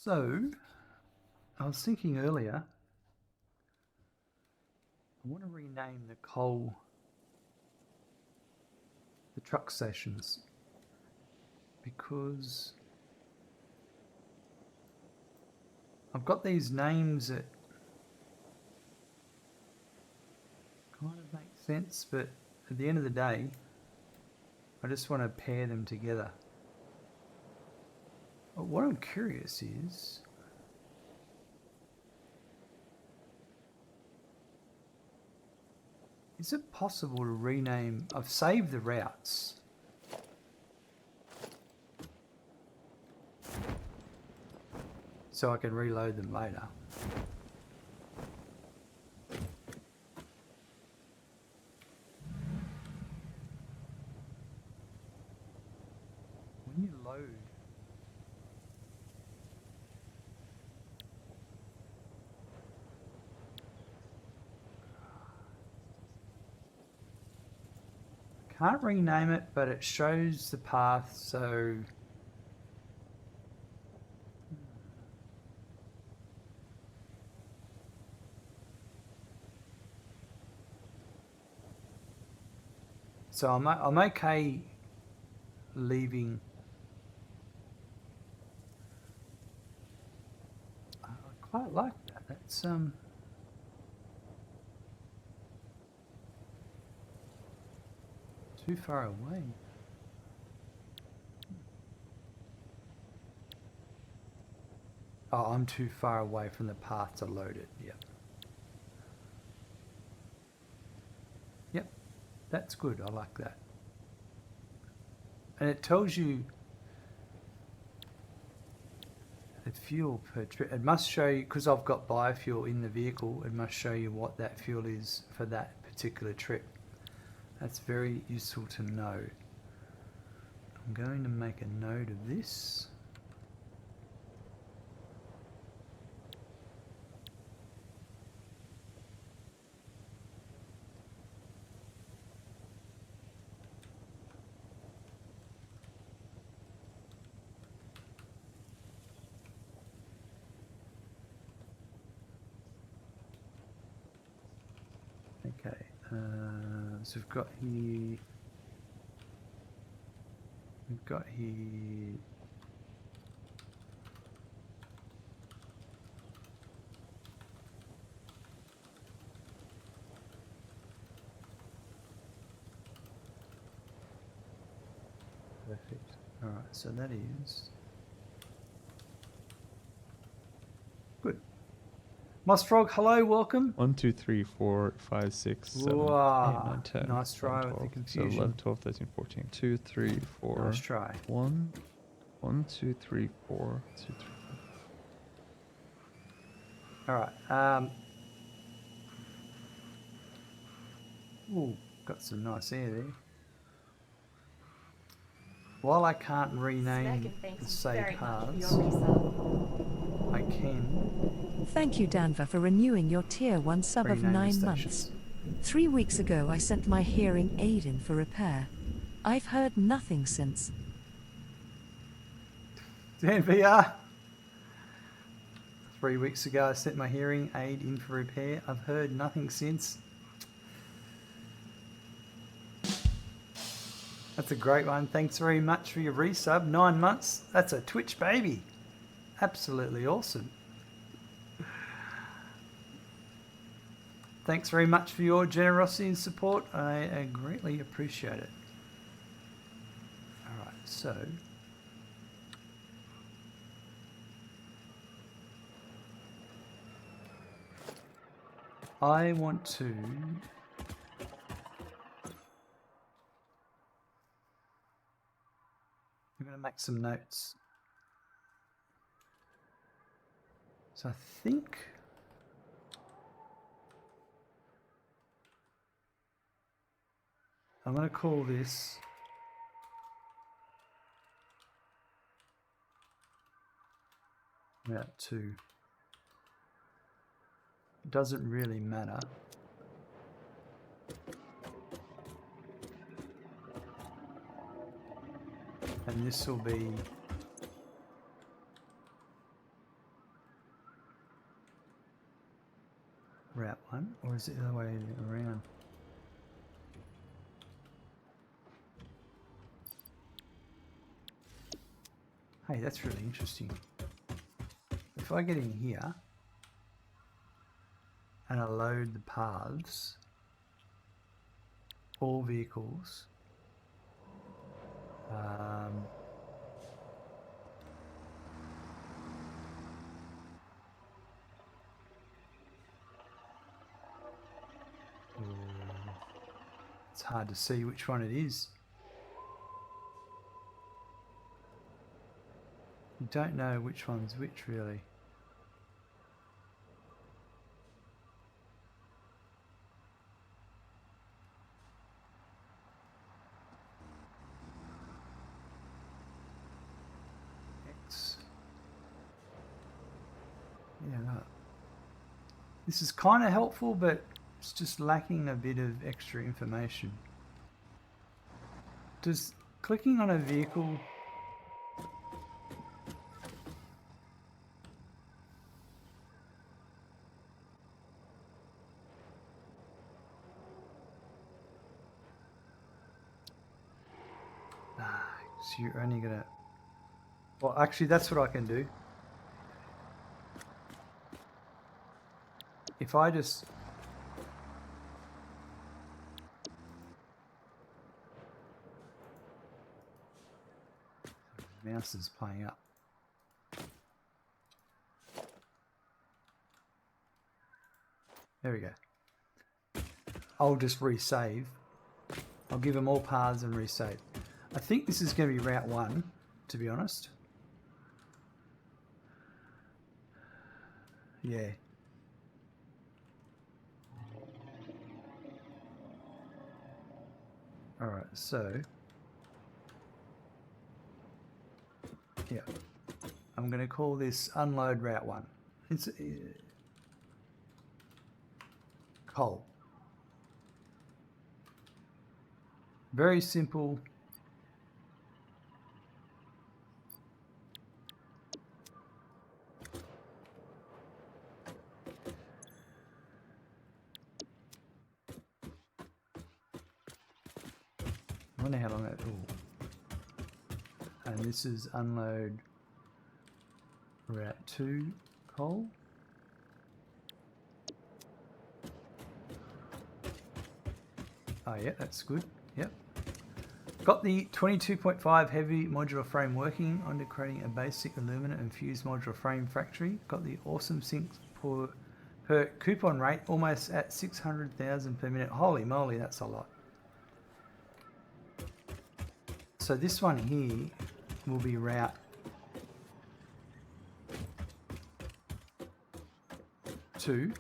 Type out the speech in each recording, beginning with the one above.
So, I was thinking earlier, I want to rename the truck stations, because I've got these names that kind of make sense, but at the end of the day, I just want to pair them together. But what I'm curious is it possible to rename? I've saved the routes. So I can reload them later. When you load, can't rename it, but it shows the path, so I'm okay leaving. I quite like that. That's too far away. Oh, I'm too far away from the path to load it. Yep. Yep, that's good. I like that. And it tells you the fuel per trip. It must show you, because I've got biofuel in the vehicle, it must show you what that fuel is for that particular trip. That's very useful to know. I'm going to make a note of this. Okay, so we've got here perfect. All right, so that is good. Mossfrog, hello, welcome. 1, 2, 3, 4, 5, 6, 7, Wow, 8, 9, 10. nice try 11, with the 12, confusion. So 11, 12, 13, 14. 2, 3, 4. Nice try. 1, 1, 2, 3, 4. 2, 3, 4. All right. Ooh, got some nice air there. While I can't rename the saved paths, I can. Thank you, Danva, for renewing your Tier 1 sub of 9 months. 3 weeks ago, I sent my hearing aid in for repair. I've heard nothing since. Dan VR. 3 weeks ago, I sent my hearing aid in for repair. I've heard nothing since. That's a great one. Thanks very much for your resub. 9 months. That's a Twitch baby. Absolutely awesome. Thanks very much for your generosity and support. I greatly appreciate it. All right, so I want to I'm going to make some notes. So I think I'm going to call this Route 2. It doesn't really matter. And this will be Or is it the other way around? Hey, that's really interesting. If I get in here and I load the paths, all vehicles, it's hard to see which one it is. You don't know which one's which, really. X. Yeah, no. This is kind of helpful, but it's just lacking a bit of extra information. Does clicking on a vehicle so you're only gonna, well, actually that's what I can do. If I just mouse is playing up. There we go. I'll just resave. I'll give them all paths and resave. I think this is going to be route 1, to be honest. Yeah. Alright, so yeah, I'm going to call this unload route 1. It's coal. Very simple. I wonder how long that. And this is unload route 2 coal. Oh yeah, that's good. Yep. Got the 22.5 heavy modular frame working on creating a basic aluminum and fused modular frame factory. Got the awesome sinks per coupon rate almost at 600,000 per minute. Holy moly, that's a lot. So this one here will be route 2.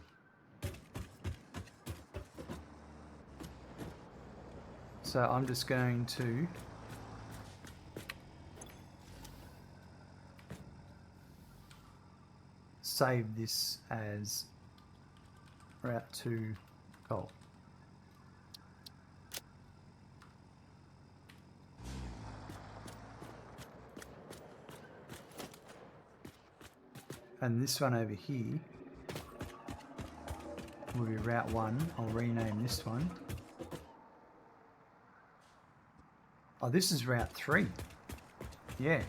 So I'm just going to save this as route 2 coal. And this one over here will be route 1. I'll rename this one. Oh, this is route 3. Yeah.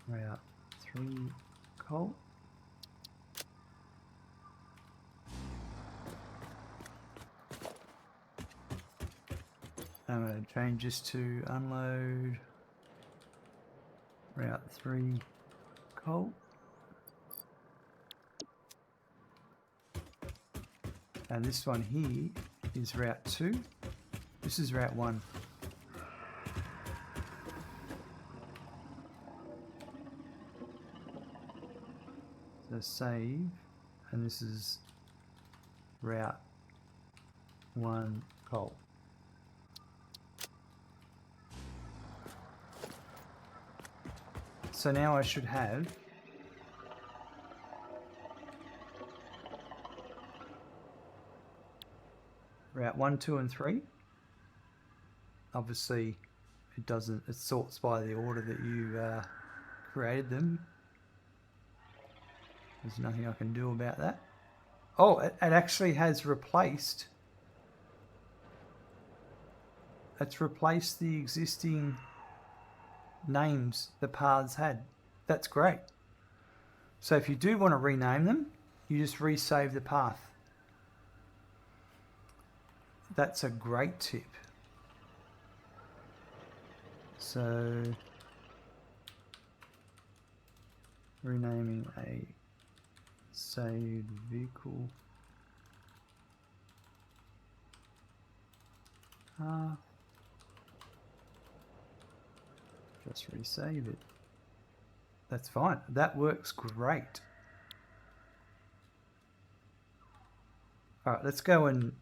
Route 3 coal. I'm going to change this to unload route 3 coal. And this one here is route 2. This is route 1. So save, and this is route 1 coal. So now I should have route 1, 2, and 3. Obviously, it doesn't. It sorts by the order that you created them. There's nothing I can do about that. Oh, it actually has replaced. It's replaced the existing names the paths had. That's great. So if you do want to rename them, you just resave the path. That's a great tip. So renaming a saved vehicle path. Just resave it. That's fine. That works great. All right, let's go and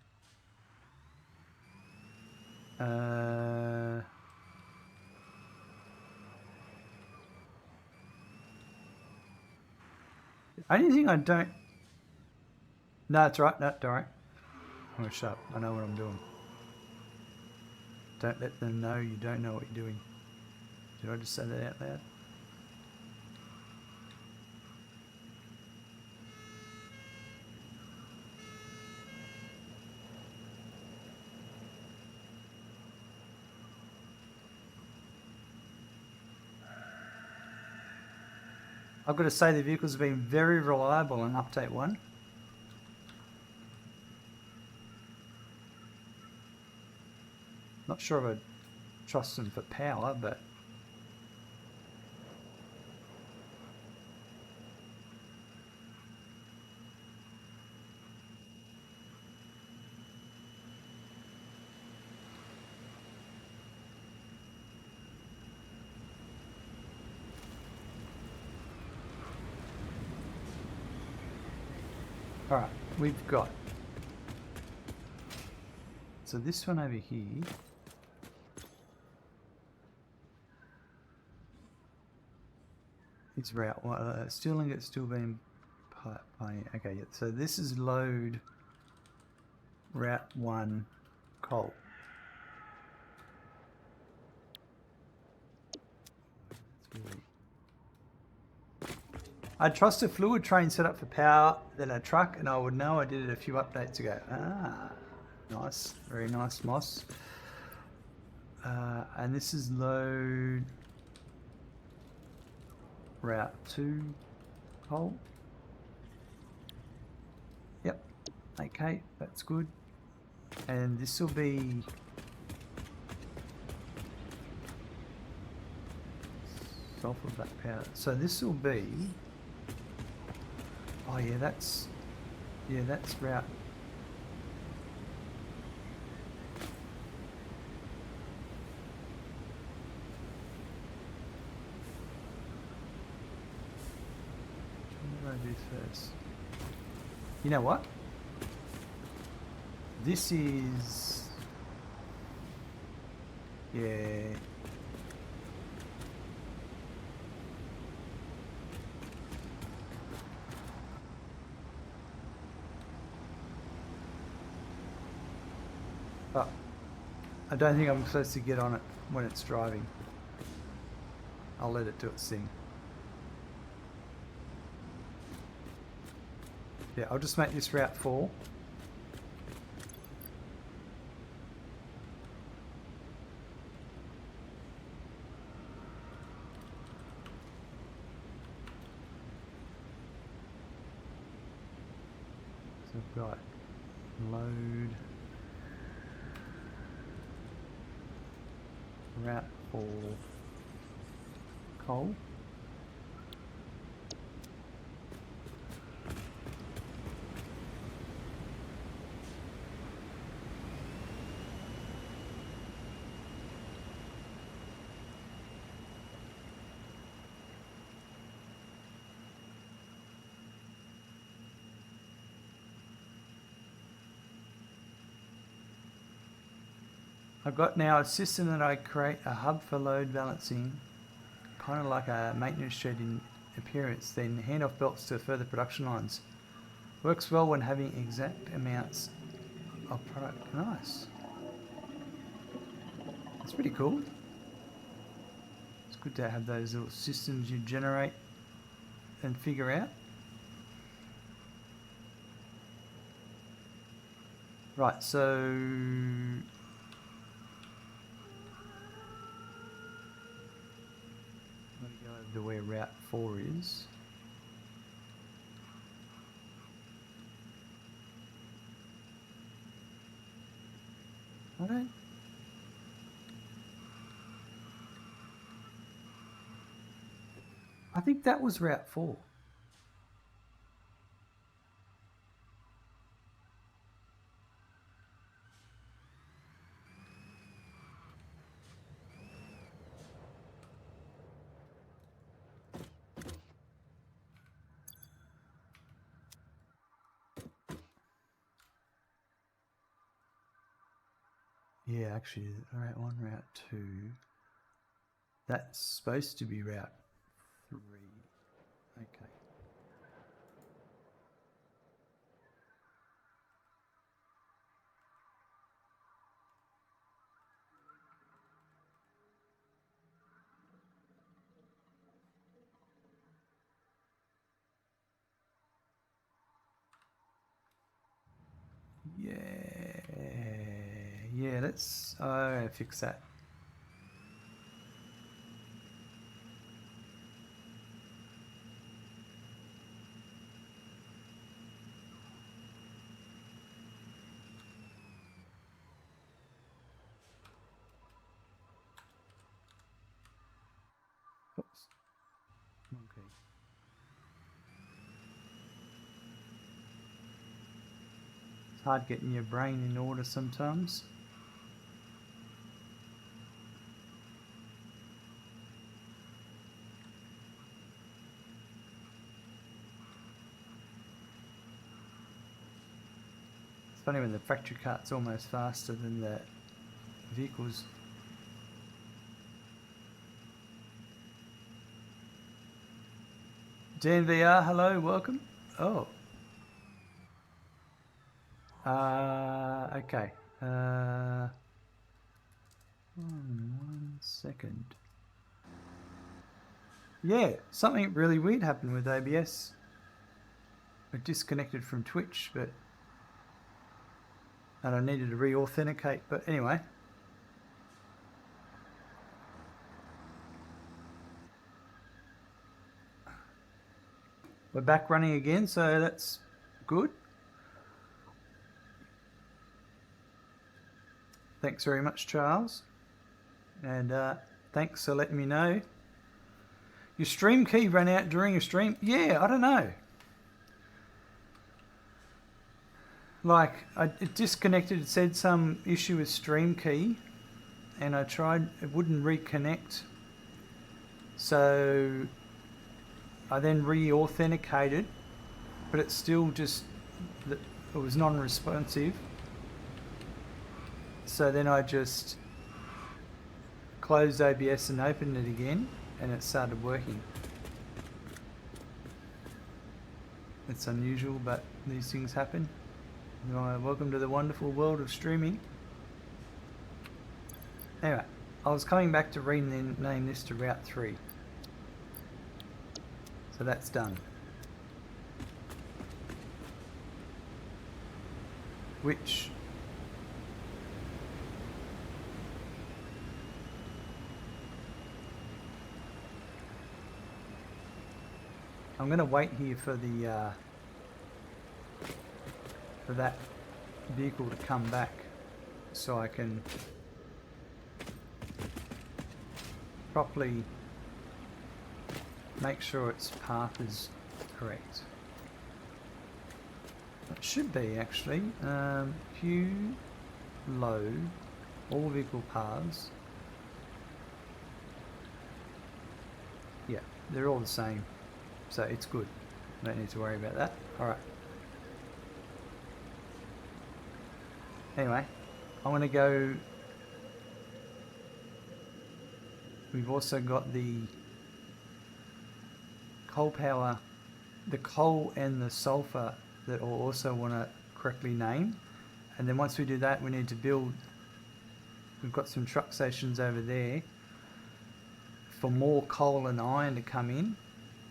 only thing I don't. No, it's right. No, don't worry. I'm gonna shut up. I know what I'm doing. Don't let them know you don't know what you're doing. Did I just say that out loud? I've got to say the vehicle's been very reliable in update 1. Not sure if I trust them for power, but all right, we've got. So this one over here. It's route 1. Stealing it, still being pioneer. Okay, yeah. So this is load route 1 coal. I'd trust a fluid train set up for power than a truck, and I would know I did it a few updates ago. Ah, nice. Very nice, Moss. And this is load route 2 coal. Yep. Okay, that's good. And this will be sulfur black powder. So this will be. Oh yeah, that's route. What do I do first? You know what? This is. Yeah. Oh, I don't think I'm supposed to get on it when it's driving. I'll let it do its thing. Yeah, I'll just make this route 4. So I've got load route 4 coal. I've got now a system that I create a hub for load balancing kind of like a maintenance shed in appearance, then handoff belts to further production lines. Works well when having exact amounts of product. Nice. That's pretty cool. It's good to have those little systems you generate and figure out. Right, so I'm going to go over to where Route 4 is. I think that was Route 4. Yeah, actually, Route 1, Route 2. That's supposed to be Route 3. Okay. Yeah, let's fix that. Oops. Okay. It's hard getting your brain in order sometimes. It's funny when the factory cart's almost faster than the vehicles. Dan VR, hello, welcome. Oh. Okay. 1 second. Yeah, something really weird happened with OBS. It disconnected from Twitch, and I needed to re-authenticate, but anyway. We're back running again, so that's good. Thanks very much, Charles. And thanks for letting me know. Your stream key ran out during a stream? Yeah, I don't know. Like, it disconnected, it said some issue with stream key, and I tried, it wouldn't reconnect. So I then re-authenticated, but it's still just, it was non-responsive. So then I just closed OBS and opened it again, and it started working. It's unusual, but these things happen. Welcome to the wonderful world of streaming. Anyway, I was coming back to rename this to Route 3. So that's done. Which I'm going to wait here for the for that vehicle to come back so I can properly make sure its path is correct. It should be actually. Queue, load, all vehicle paths. Yeah, they're all the same. So it's good. Don't need to worry about that. Alright. Anyway, I'm going to go. We've also got the coal power, the coal and the sulfur that we'll also want to correctly name. And then once we do that, we need to build, we've got some truck stations over there for more coal and iron to come in,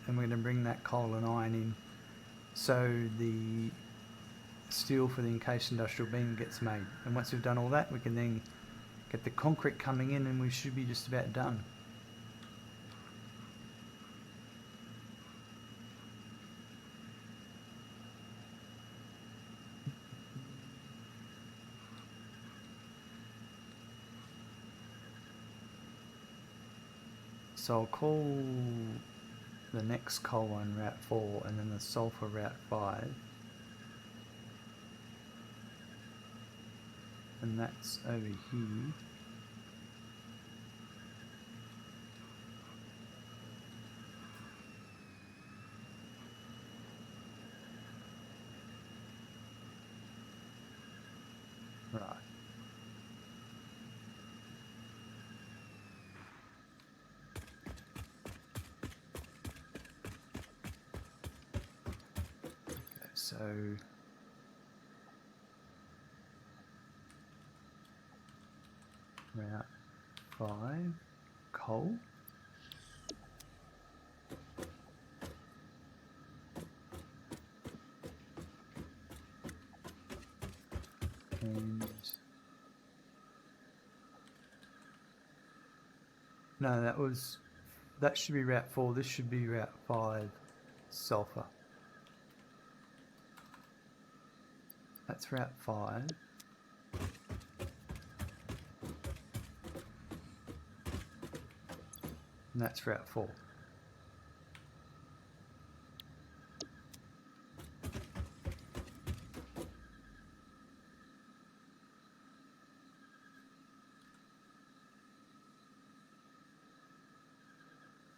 and we're going to bring that coal and iron in so the steel for the encased industrial beam gets made. And once we've done all that, we can then get the concrete coming in, and we should be just about done. So I'll call the next coal one Route 4 and then the sulfur Route 5. And that's over here. Right. Okay, so Route 5, coal. And no, that should be Route 4, this should be Route 5, sulfur. That's Route 5. And that's Route 4.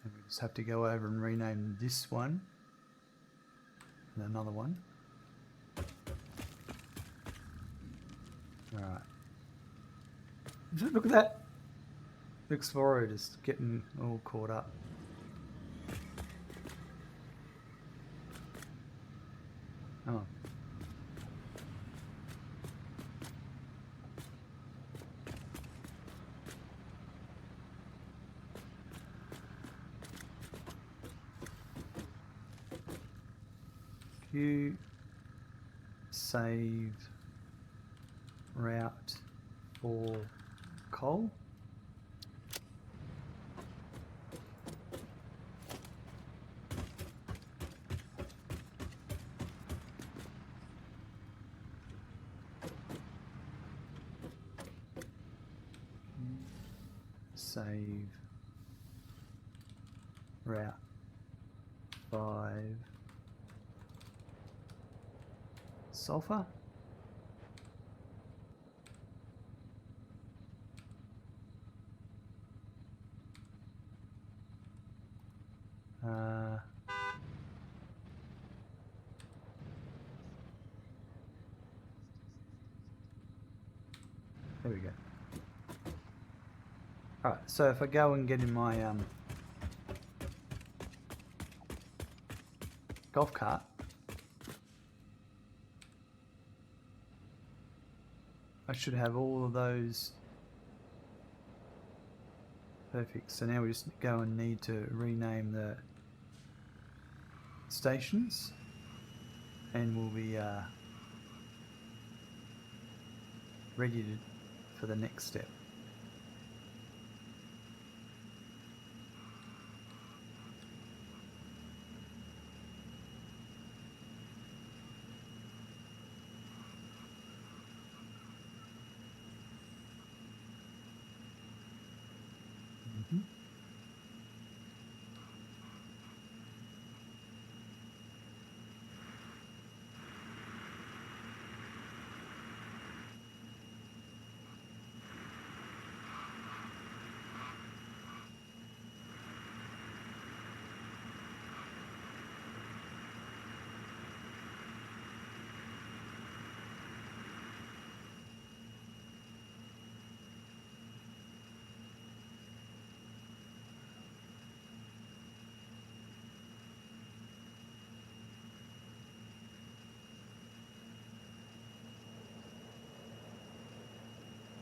And we just have to go over and rename this one and another one. Alright. Look at that! The Explorer just getting all caught up. Oh. You save route for coal. Save route 5 sulfur. There we go. Alright, so if I go and get in my golf cart, I should have all of those. Perfect. So now we just go and need to rename the stations, and we'll be ready for the next step.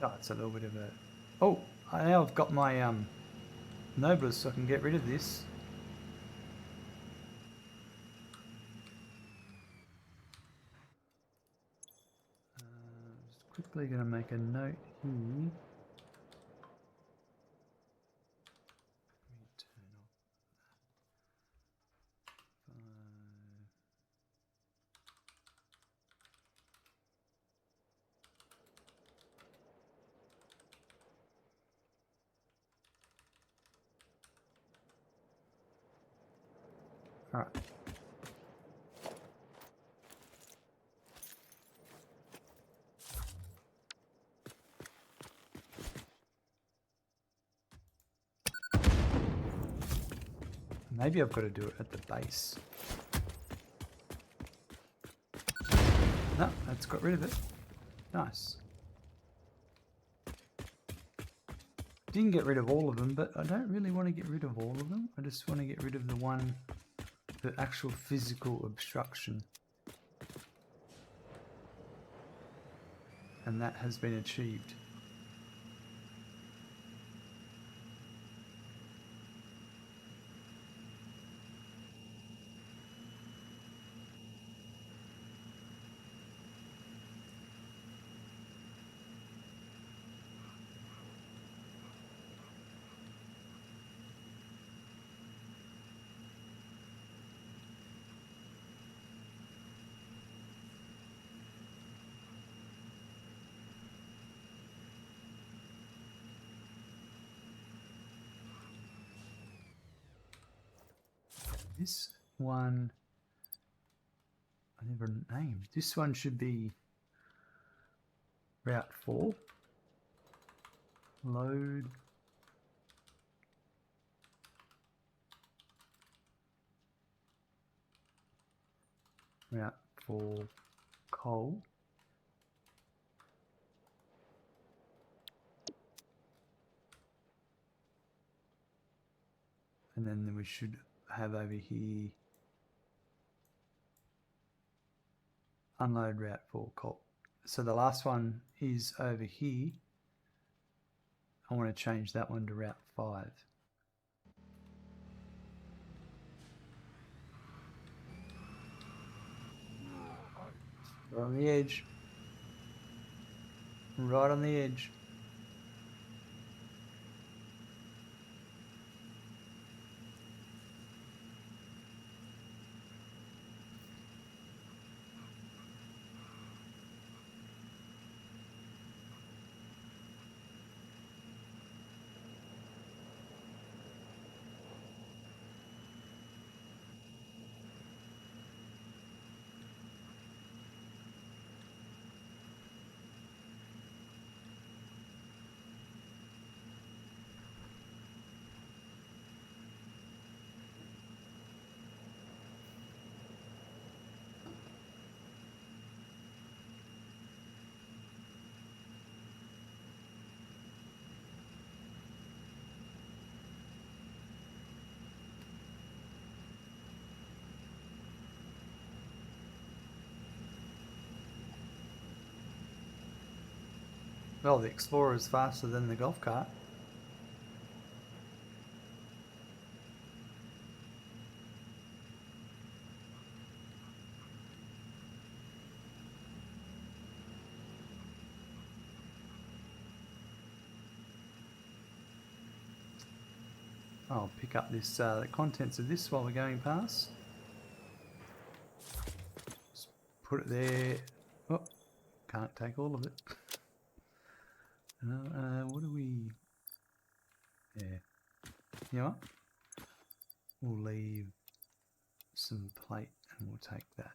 Oh, it's a little bit of a... Oh, now I've got my noblers, so I can get rid of this. Just quickly going to make a note here. Let me turn off. All right. Maybe I've got to do it at the base. No, that's got rid of it. Nice. Didn't get rid of all of them, but I don't really want to get rid of all of them. I just want to get rid of the actual physical obstruction. And that has been achieved. This one, I never named. This one should be Route 4. Load. Route 4 coal. And then we should have over here unload Route 4 coal. So the last one is over here. I want to change that one to Route 5. Right on the edge. Right on the edge. Well, the Explorer is faster than the golf cart. I'll pick up this the contents of this while we're going past. Just put it there. Oh, can't take all of it. What do we... Yeah. You know what? We'll leave some plate and we'll take that.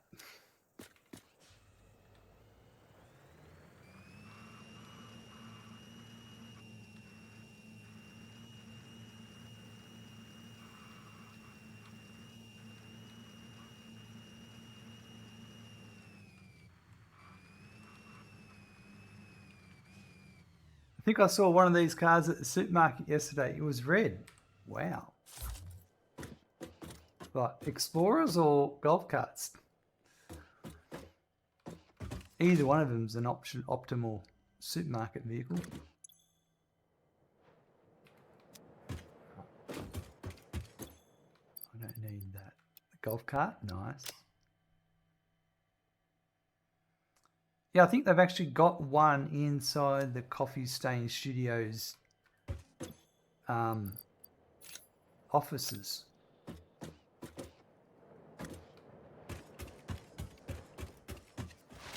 I think I saw one of these cars at the supermarket yesterday. It was red. Wow. Like Explorers or golf carts? Either one of them is an optimal supermarket vehicle. I don't need that. Golf cart, nice. Yeah, I think they've actually got one inside the Coffee Stain Studios offices.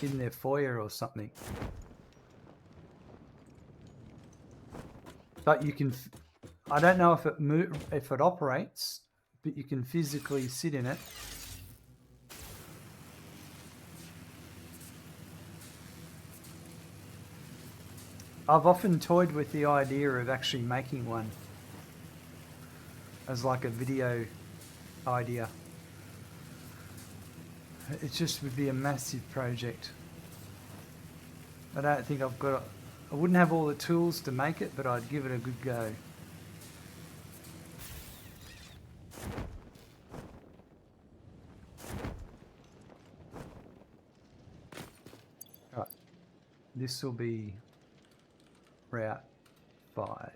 In their foyer or something. But you can, I don't know if it operates, but you can physically sit in it. I've often toyed with the idea of actually making one as like a video idea. It just would be a massive project. I don't think I've got, I wouldn't have all the tools to make it, but I'd give it a good go. Right, this will be route 5.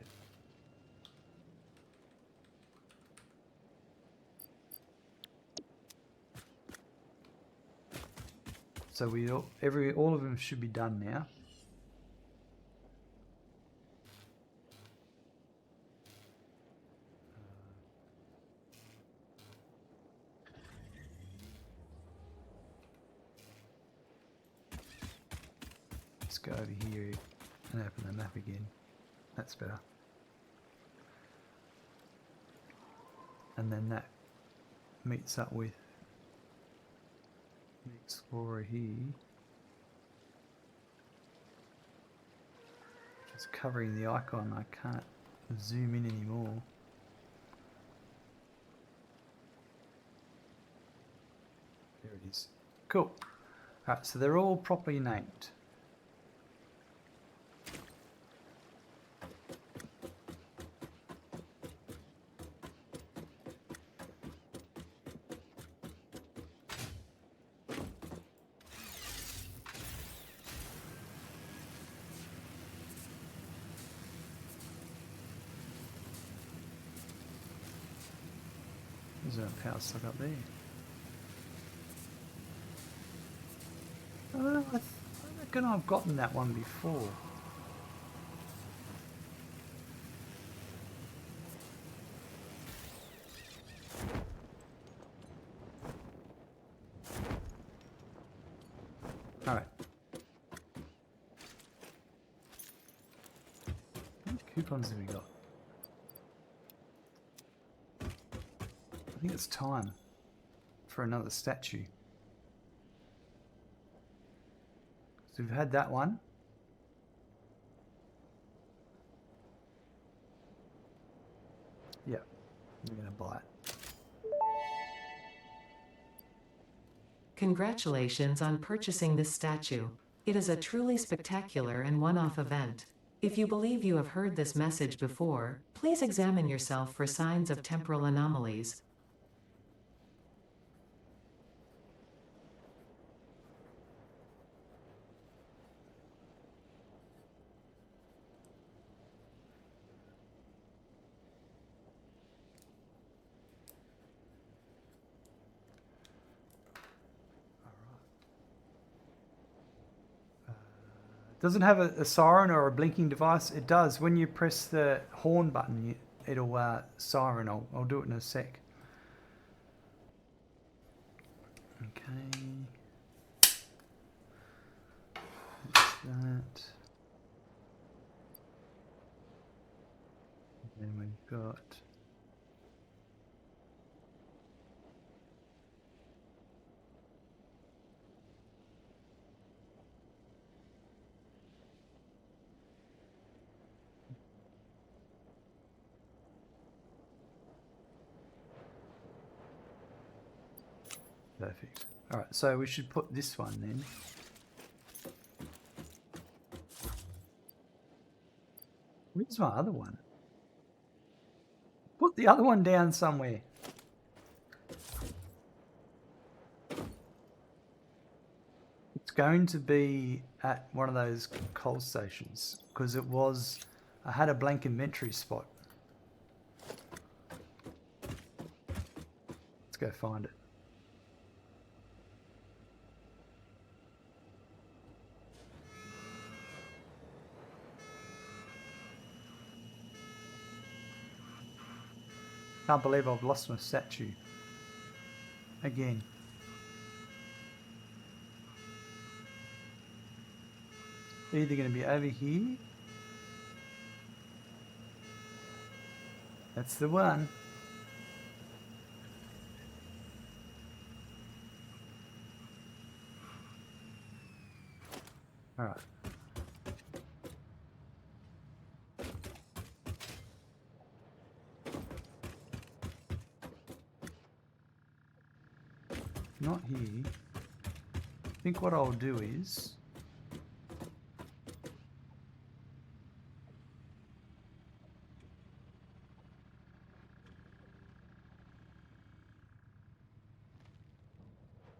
So all of them should be done now. Let's go over here and open the map again. That's better. And then that meets up with the Explorer here. Just covering the icon, I can't zoom in anymore. There it is. Cool. Alright, so they're all properly named. There's a power socket up there. I reckon I've gotten that one before. Alright. How many coupons have we got? I think it's time for another statue. So we've had that one. Yeah, we're going to buy it. Congratulations on purchasing this statue. It is a truly spectacular and one-off event. If you believe you have heard this message before, please examine yourself for signs of temporal anomalies. Doesn't have a siren or a blinking device. It does. When you press the horn button, it'll siren. I'll do it in a sec. Okay. That's that. And then we've got... Perfect. Alright, so we should put this one then. Where's my other one? Put the other one down somewhere. It's going to be at one of those coal stations because it was. I had a blank inventory spot. Let's go find it. Can't believe I've lost my statue. Again. Either going to be over here. That's the one. All right. Not here. I think what I'll do is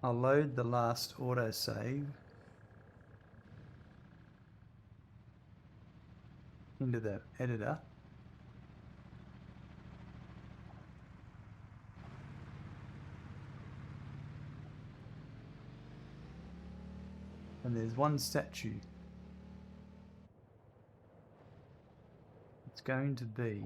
I'll load the last autosave into the editor. And there's one statue. It's going to be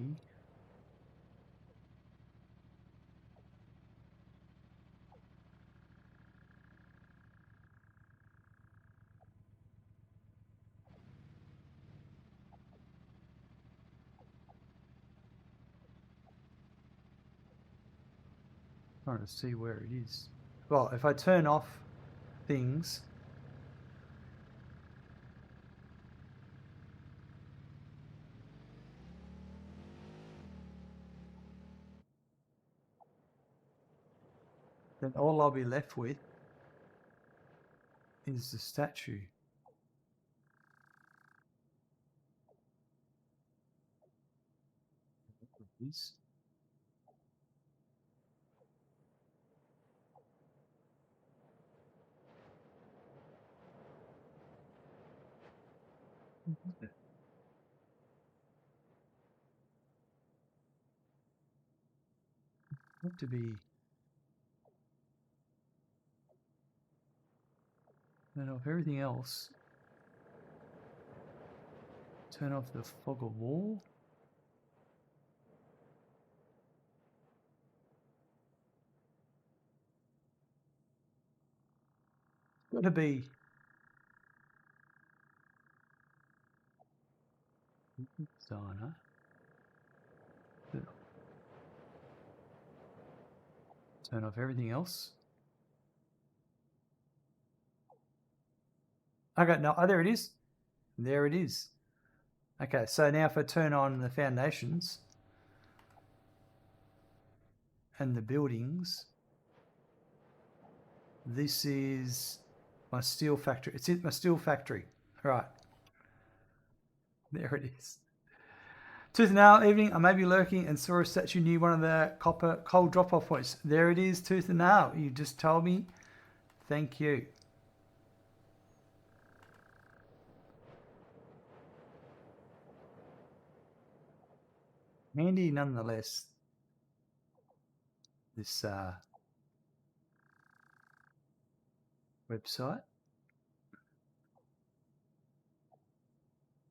trying to see where it is. Well, if I turn off things, then all I'll be left with is the statue. It is. Have to be turn off everything else. Turn off the fog of war. Got to be designer. Turn off everything else. Okay, no, oh, there it is. There it is. Okay, so now if I turn on the foundations and the buildings, this is my steel factory. It's my steel factory. Right. There it is. Tooth and nail evening, I may be lurking and saw a statue near one of the copper coal drop-off points. There it is, tooth and nail. You just told me. Thank you. Handy nonetheless. This website.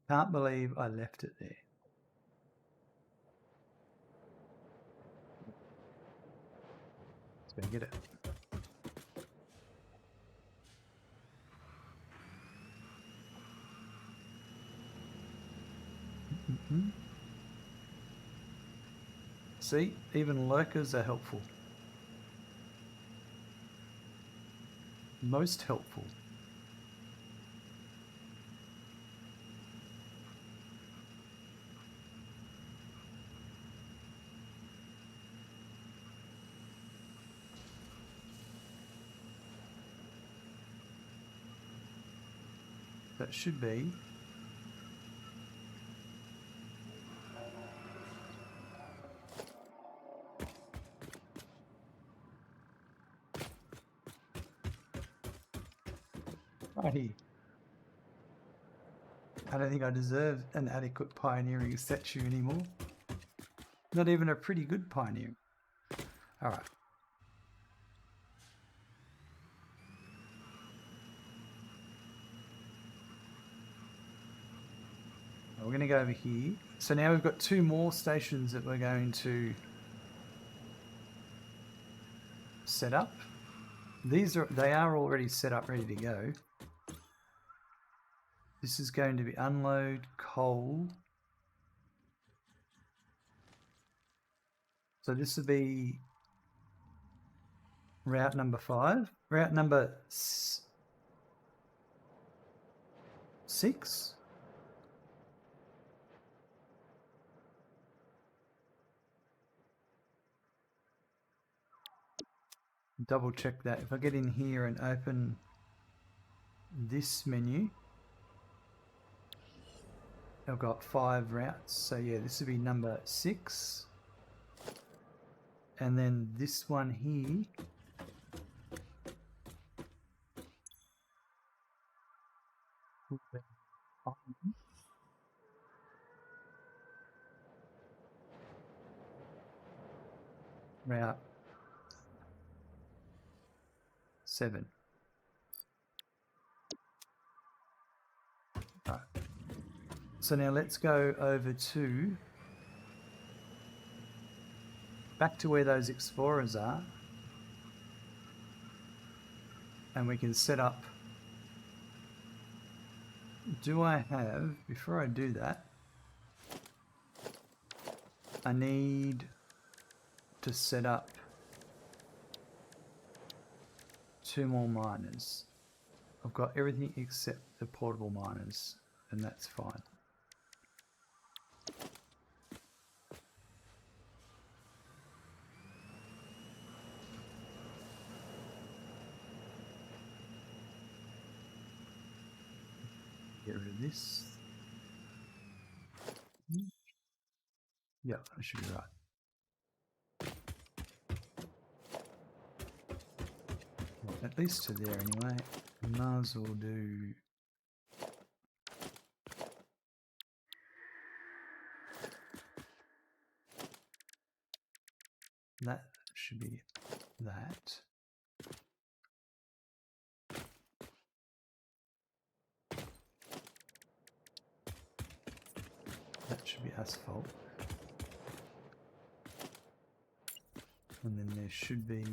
Can't believe I left it there. Let's go get it. See, even lurkers are helpful. Most helpful. That should be Right. I don't think I deserve an adequate pioneering statue anymore. Not even a pretty good pioneering. Alright. We're going to go over here. So now we've got 2 more stations that we're going to set up. They are already set up, ready to go. This is going to be unload coal. So this will be route number 5. Route number 6. Double check that. If I get in here and open this menu, I've got 5 routes. So yeah, this will be number 6. And then this one here route 7. Right. So now let's go over to back to where those explorers are, and we can set up. Do I have, before I do that, I need to set up 2 more miners. I've got everything except the portable miners, and that's fine. Get rid of this. Yeah, I should be right. Well, at least to there anyway. Might as well do. That should be that. That should be asphalt. And then there should be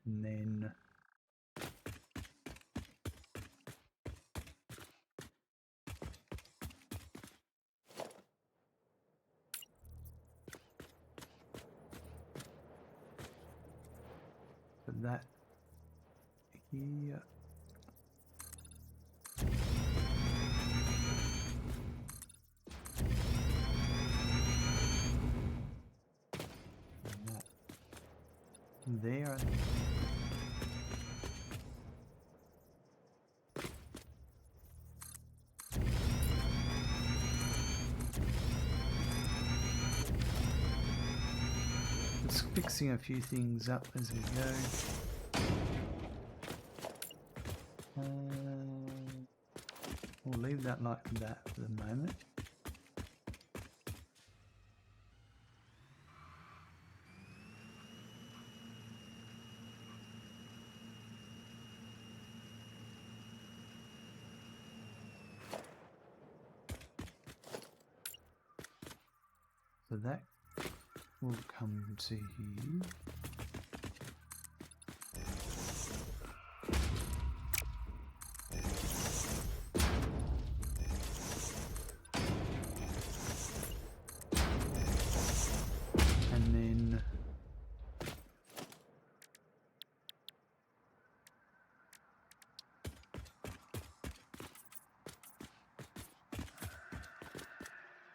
and then put that here. And that there. Just fixing a few things up as we go. We'll leave that like that for the moment. So that will come to here. And then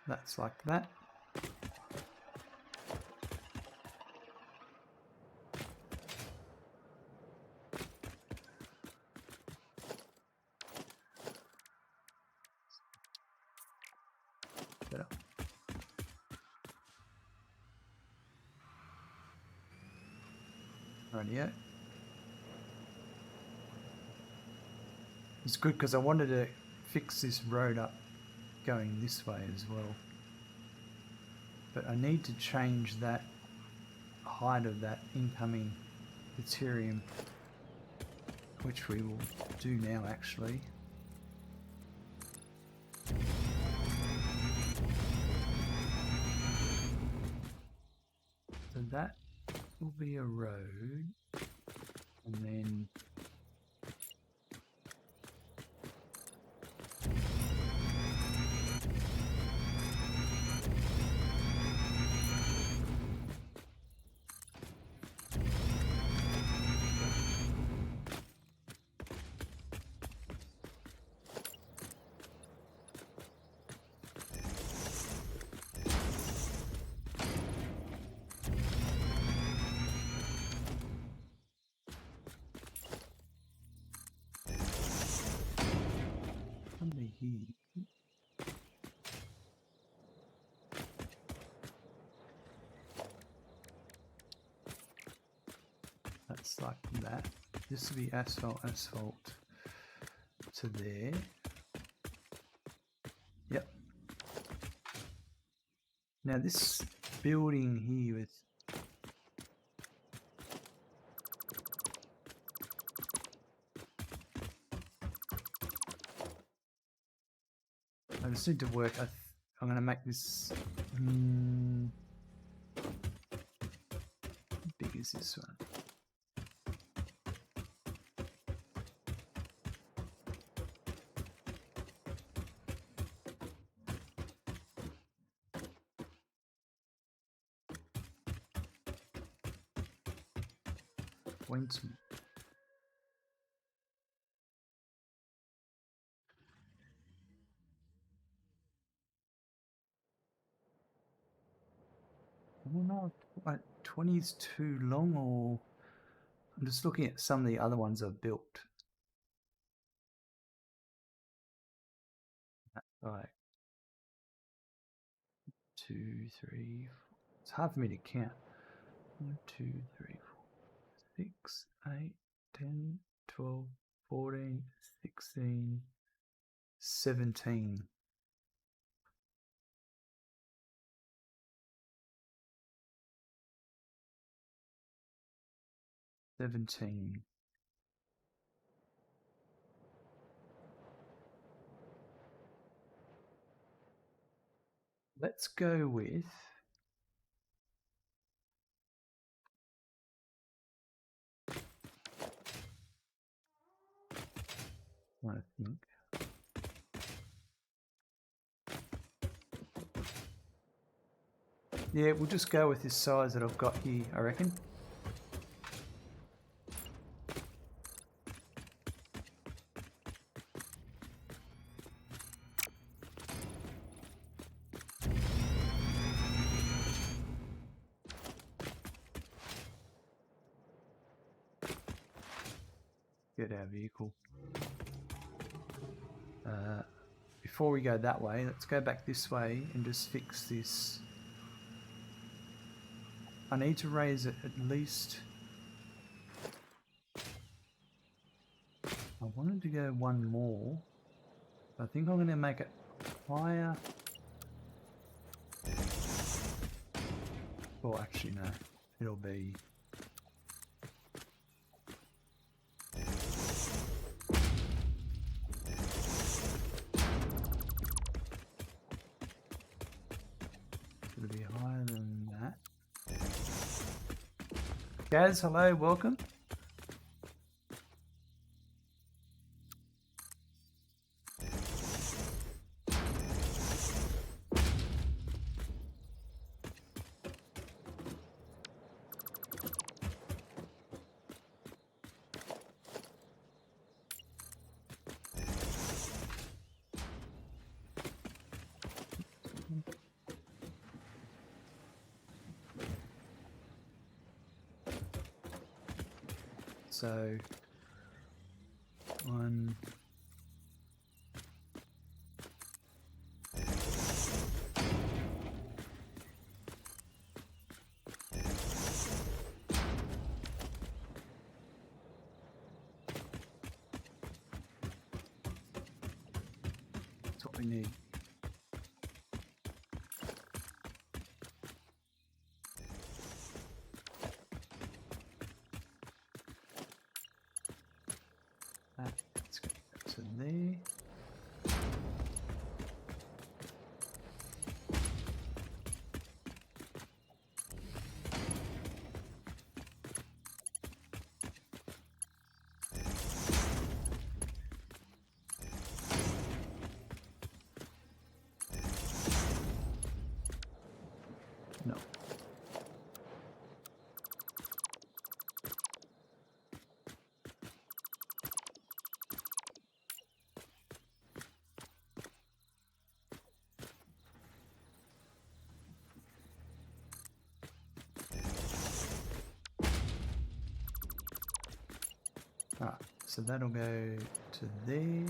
that's like that. Rightio. It's good because I wanted to fix this road up going this way as well. But I need to change that height of that incoming deuterium, which we will do now actually. So that will be a road, and then under here. That's like that. This will be asphalt to there. Yep. Now this building here with I just need to work. I'm going to make this. How big is this one? Point. I don't know if 20 is too long, or I'm just looking at some of the other ones I've built. Like 2, 3, 4. It's hard for me to count. 1, 2, 3, 4, 6, 8, 10, 12, 14, 16, 17. Let's go with I think. Yeah, we'll just go with this size that I've got here, I reckon. Get our vehicle. Before we go that way, let's go back this way and just fix this. I need to raise it at least. I wanted to go one more. I think I'm going to make it higher. Well, actually, no. It'll be. It'll be higher than that. Gaz, hello, welcome. So, 1. what we need. Let's go to there. No. Ah, so that'll go to there.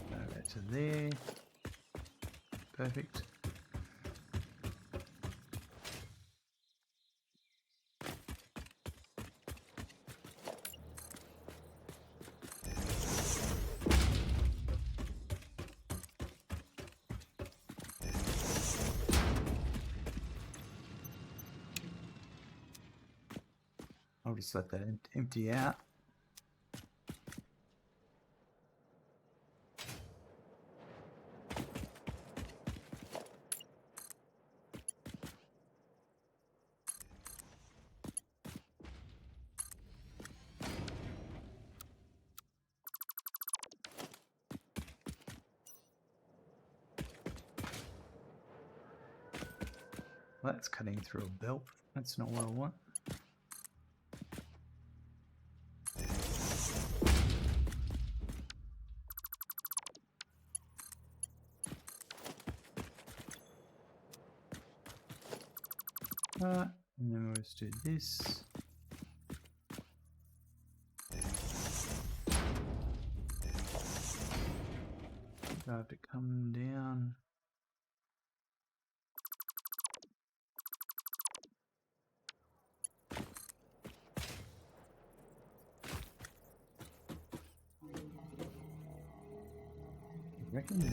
That'll go to there. Perfect. I'll just let that empty out. That's cutting through a belt. That's not what I want. And then we'll just do this. I have to come down. I reckon there.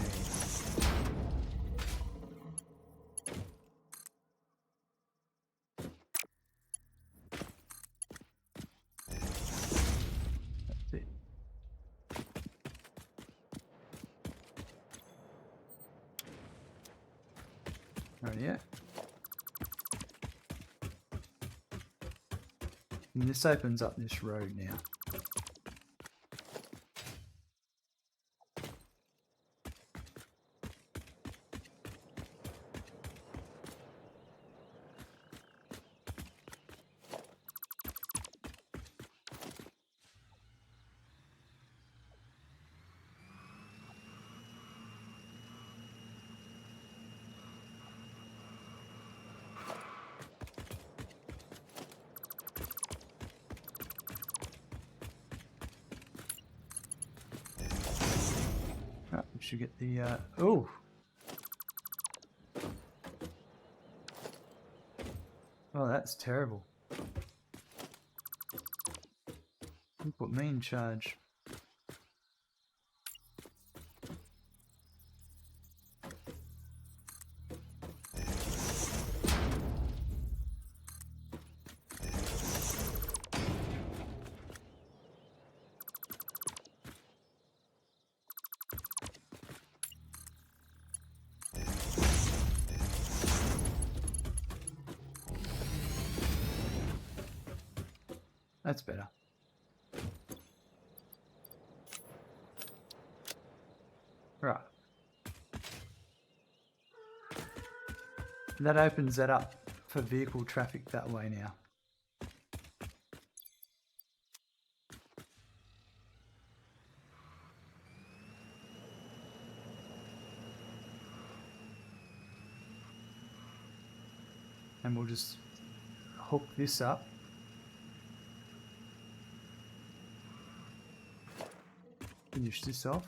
Right, yeah. And this opens up this road now. Right, we should get the oh. Oh, that's terrible. You put me in charge. That's better. Right. That opens that up for vehicle traffic that way now. And we'll just hook this up. Finish this off.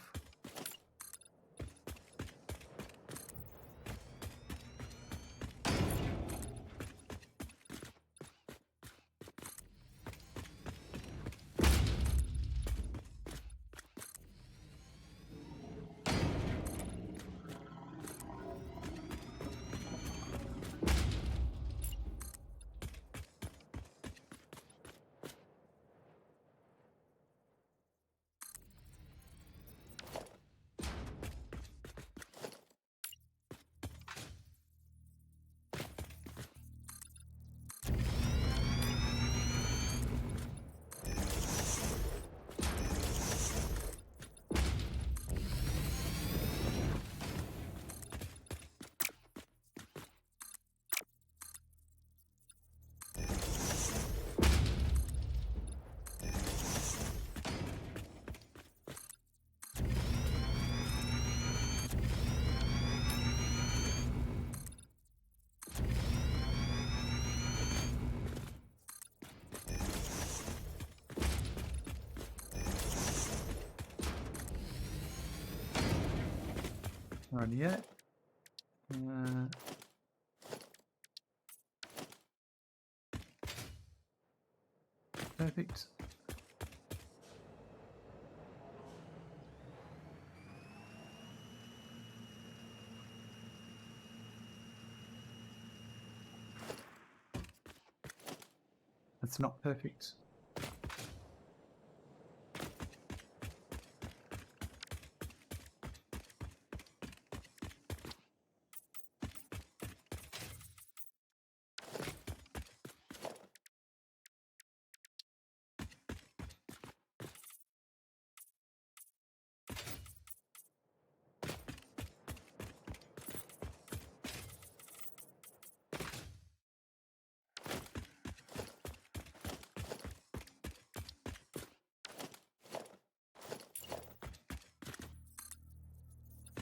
Rightio. Perfect. That's not perfect.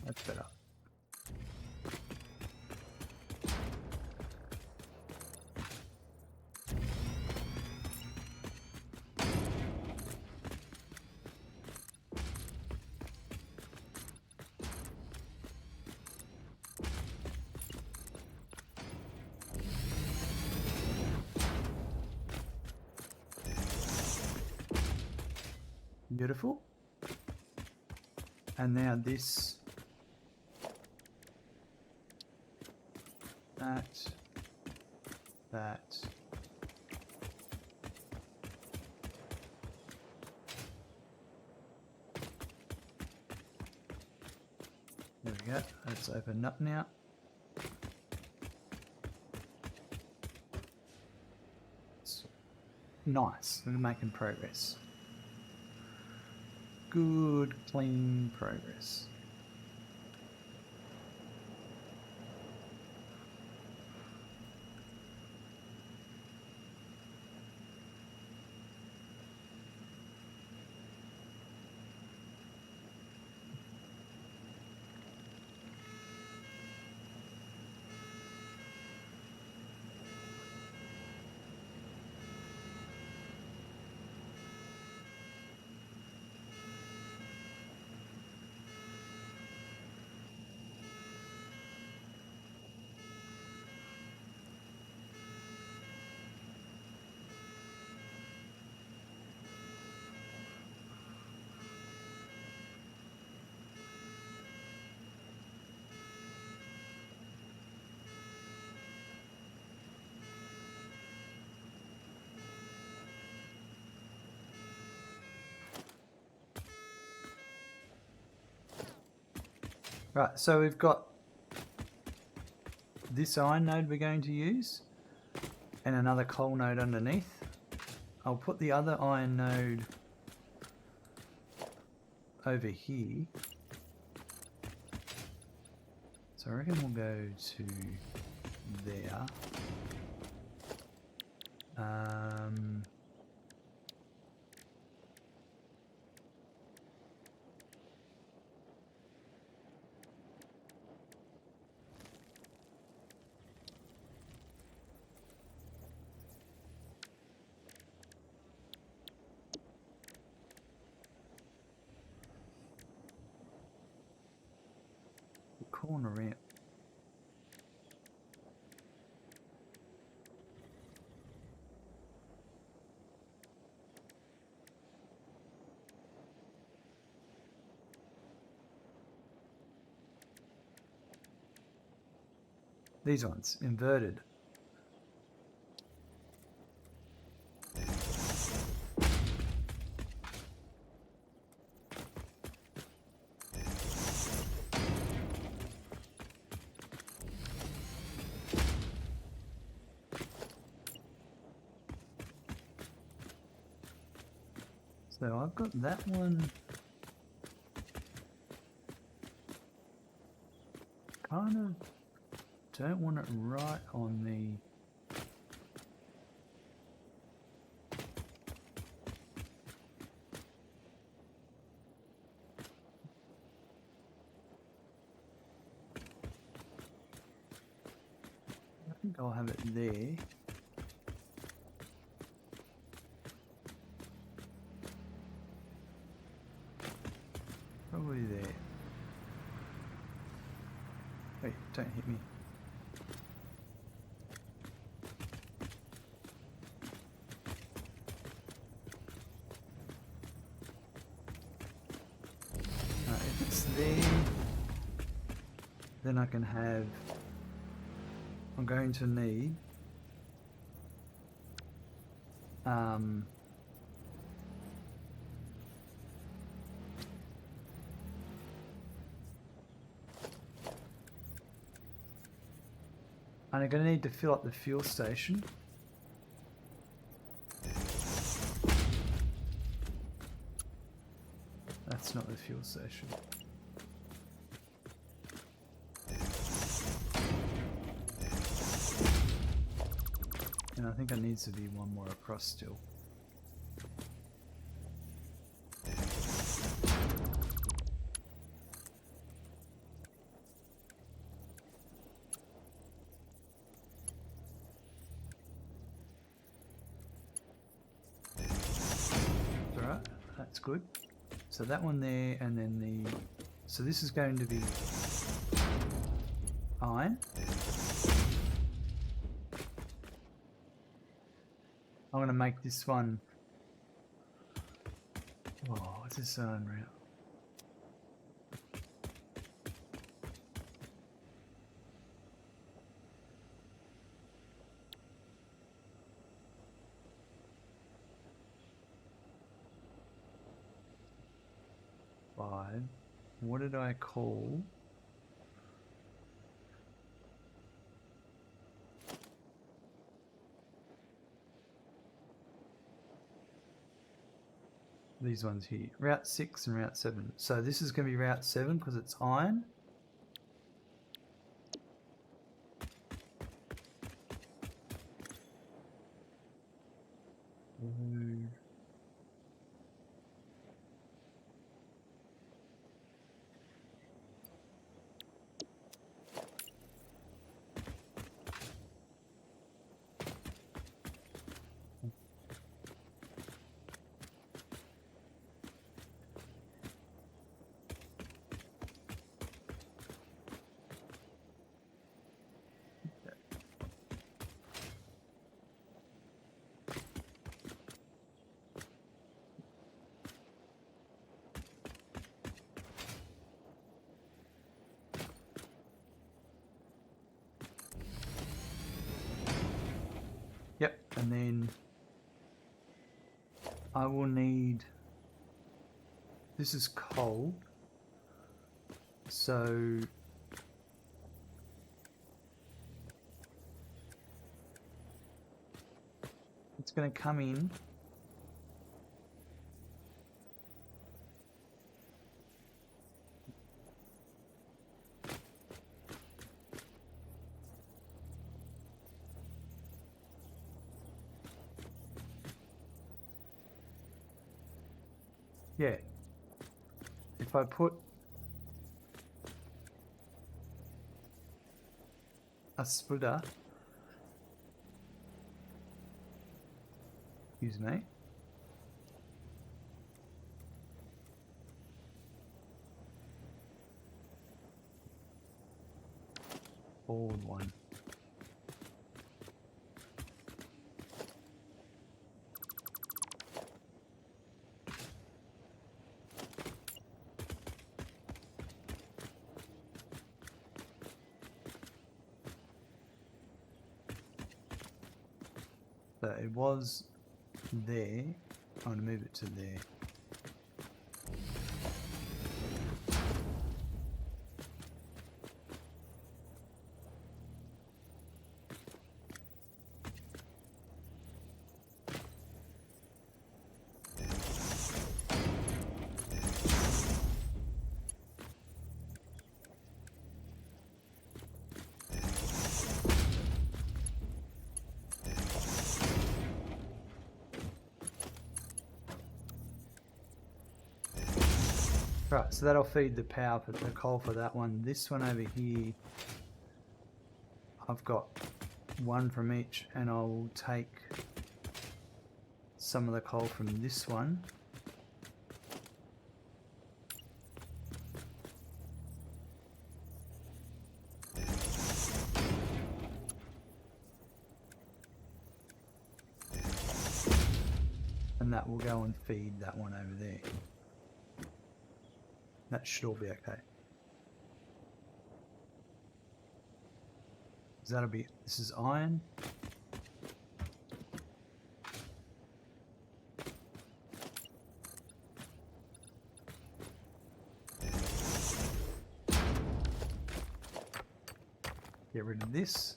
That's better. Beautiful. And now this, that. There we go. Let's open up now. Nice. We're making progress. Good, clean progress. Right, so we've got this iron node we're going to use and another coal node underneath. I'll put the other iron node over here. So I reckon we'll go to there. Corner ramp. These ones, inverted. So I've got that one kind of don't want it right on the I think I'll have it there. Probably there. then I can have, I'm going to need I'm going to need to fill up the fuel station. That's not the fuel station. And I think it needs to be one more across still. Alright, that's good. So that one there, and then the... So this is going to be iron. I'm going to make this one... Oh, what's this unreal? Five. What did I call? These ones here. Route 6 and Route 7. So this is going to be Route 7 because it's iron. Yep, and then I will need, this is coal, so it's going to come in . Yeah, if I put a splitter, excuse me, forward one. So it was there. I'm going to move it to there. Right, so that'll feed the power for the coal for that one. This one over here, I've got one from each, and I'll take some of the coal from this one. And that will go and feed that one over there. That should all be okay. That'll be, this is iron. Get rid of this.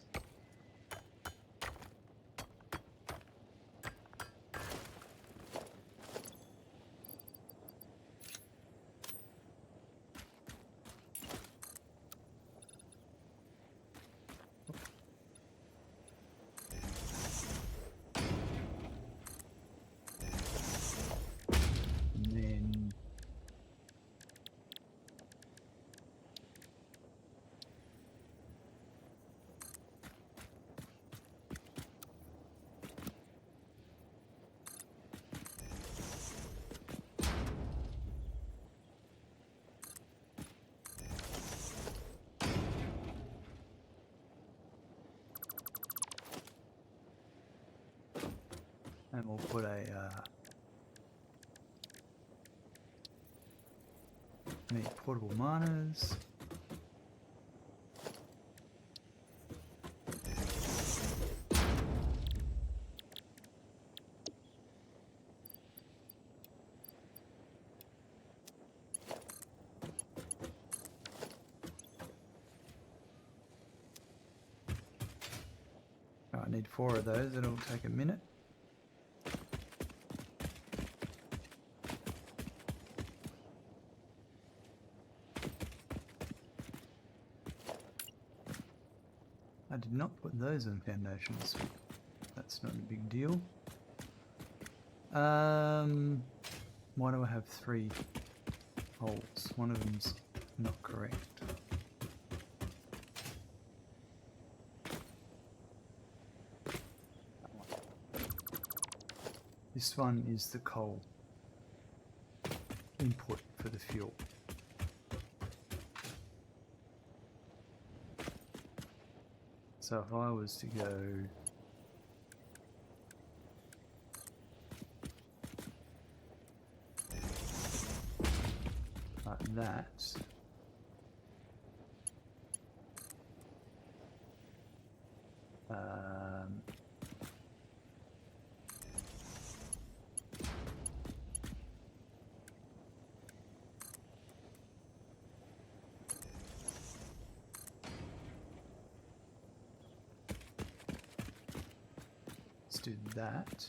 And then we'll put a need portable miners. Oh, I need 4 of those. It'll take a minute. I did not put those in foundations. That's not a big deal. Why do I have 3 holes? One of them's not correct. This one is the coal input for the fuel. So if I was to go like that, let's do that.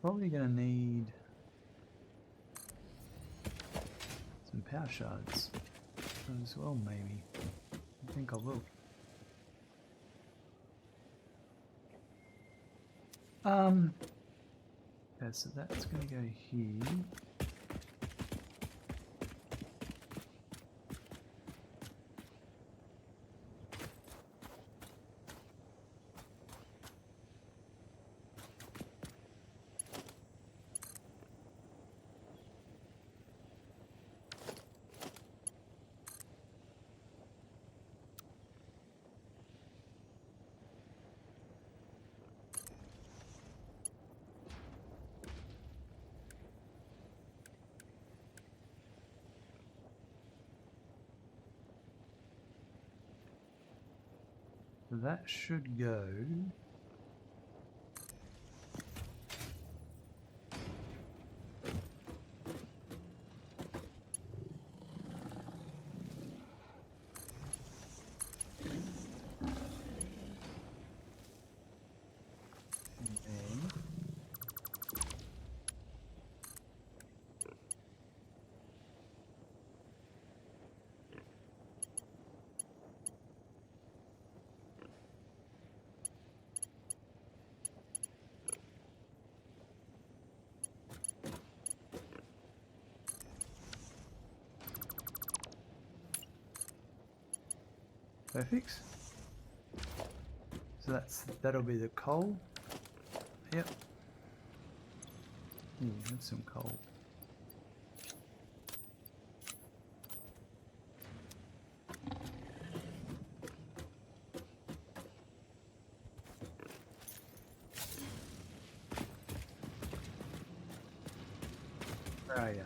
Probably going to need some power shards as well, maybe. I think I will. Okay, so that's going to go here. That should go. Perfect. So that'll be the coal. Yep. Ooh, that's some coal. Where are you?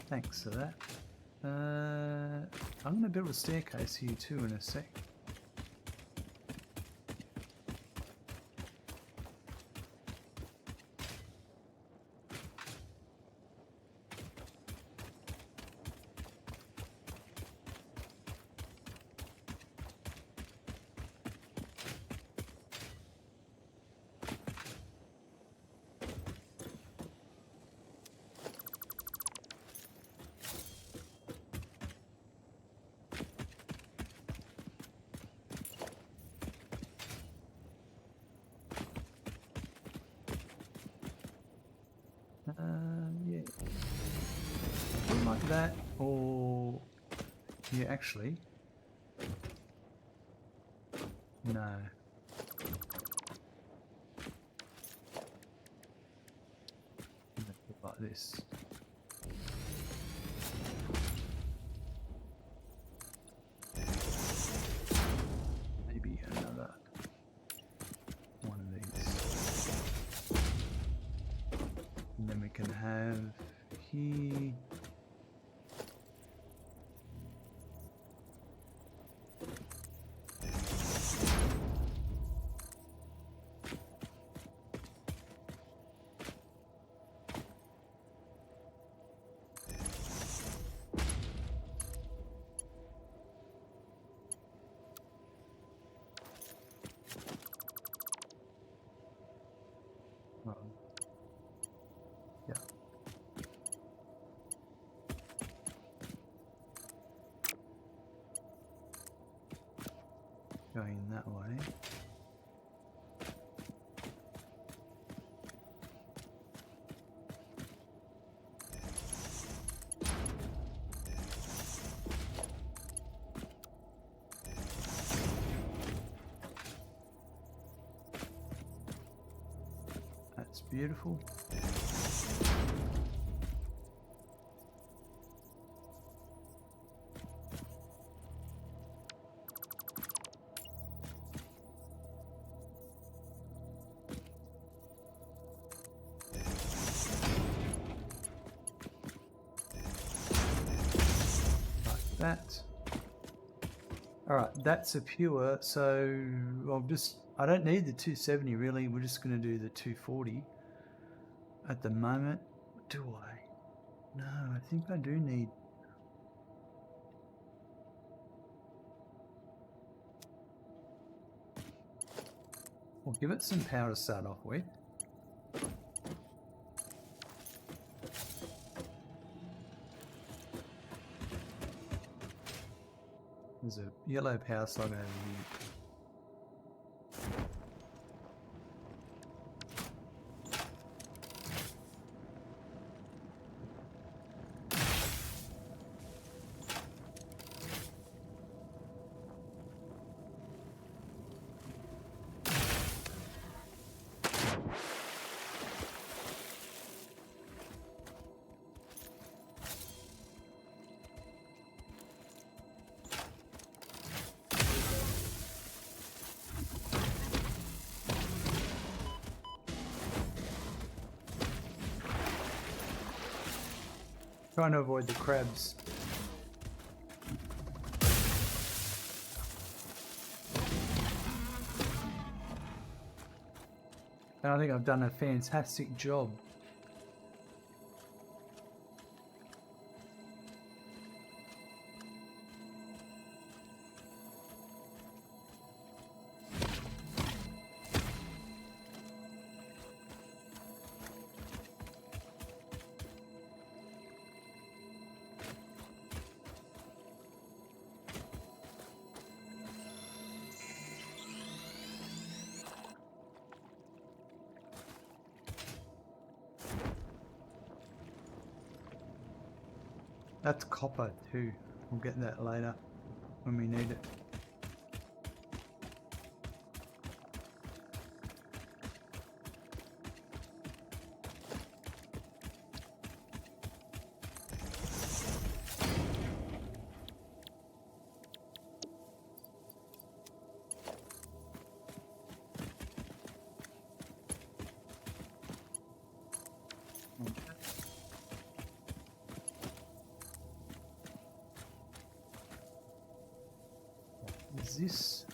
Thanks for that. I'm going to build a staircase here too in a sec. Yeah. Something like that, or yeah, actually, no. Like this. Maybe another one of these. And then we can have here. Yeah. Going that way. That's beautiful. Like that. Alright, that's a pure, so I don't need the 270 really, we're just going to do the 240 at the moment. Do I? No, I think I do need... We'll give it some power to start off with. There's a yellow power slug over here. Trying to avoid the crabs. And I think I've done a fantastic job. That's copper too. We'll get that later when we need it. Is this?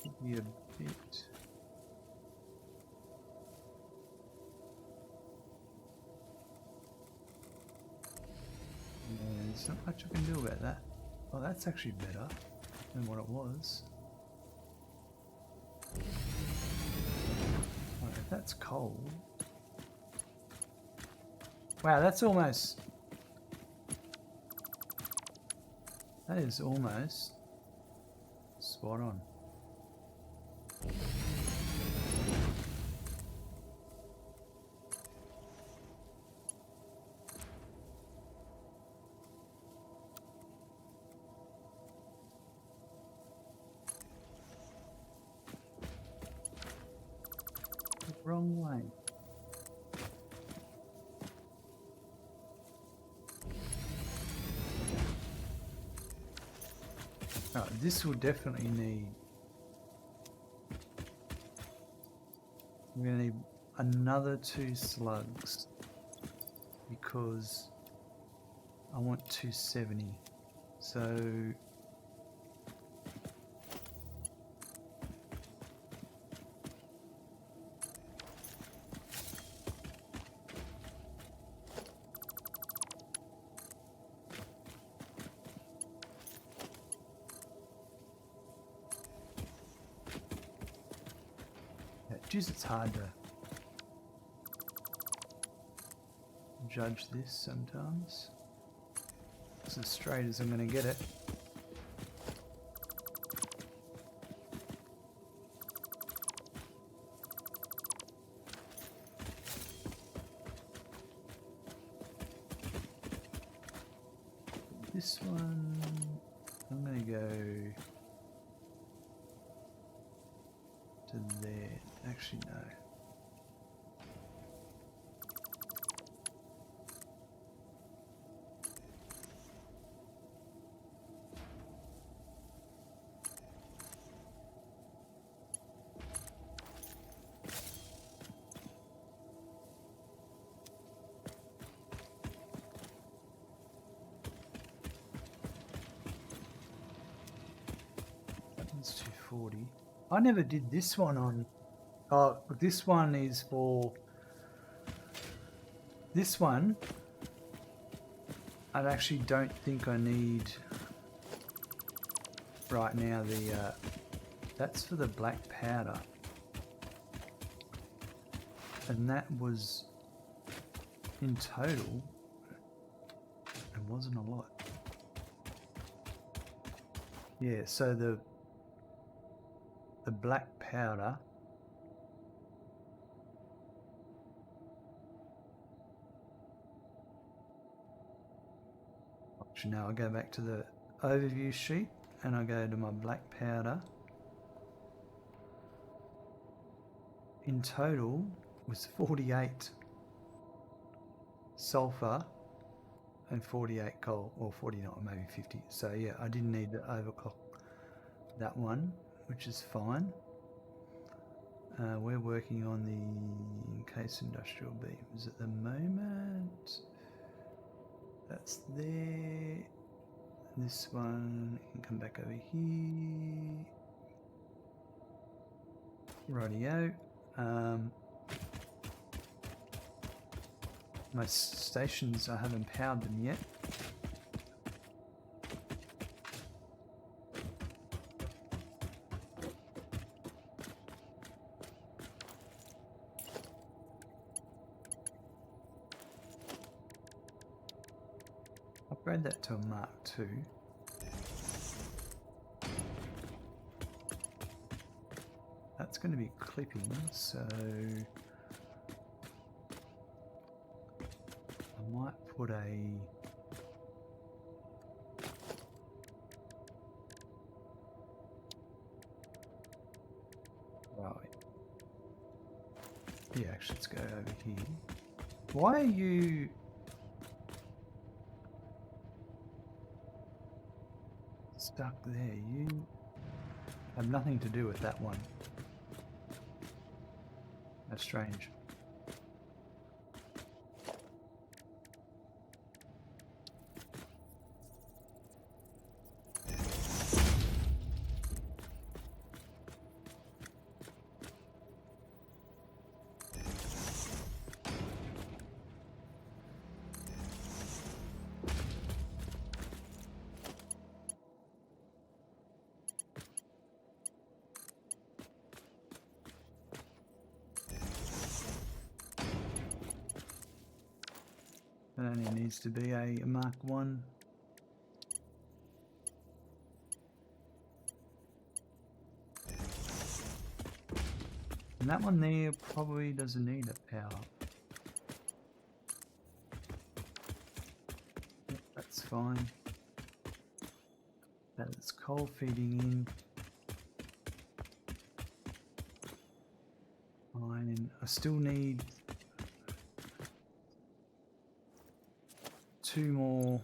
Could be a bit. Yeah, there's not much I can do about that. Oh, that's actually better than what it was. Oh, if that's coal. Wow, that's almost. That is almost spot on. Wrong way. Right, this will definitely need. We're going to need another 2 slugs because I want 270. So geez, it's hard to judge this sometimes. It's as straight as I'm going to get it. This one, I'm going to go to there. Actually, no. That one's 240. I never did this one on. Oh, this one is for. This one, I actually don't think I need right now. The that's for the black powder, and that was in total. It wasn't a lot. Yeah, so the black powder. Now I go back to the overview sheet and I go to my black powder. In total was 48 sulfur and 48 coal, or 49, maybe 50. So yeah, I didn't need to overclock that one, which is fine. We're working on the Encased Industrial Beams at the moment. That's there. This one can come back over here. Rightio. My stations, I haven't powered them yet. Upgrade that to a Mark II. That's going to be clipping, so might put a... Right. Yeah, actually, let's go over here. Why are you... stuck there? You have nothing to do with that one. That's strange. It only needs to be a Mark 1. And that one there probably doesn't need a power. Yep, that's fine. That's coal feeding in. Fine. I still need 2 more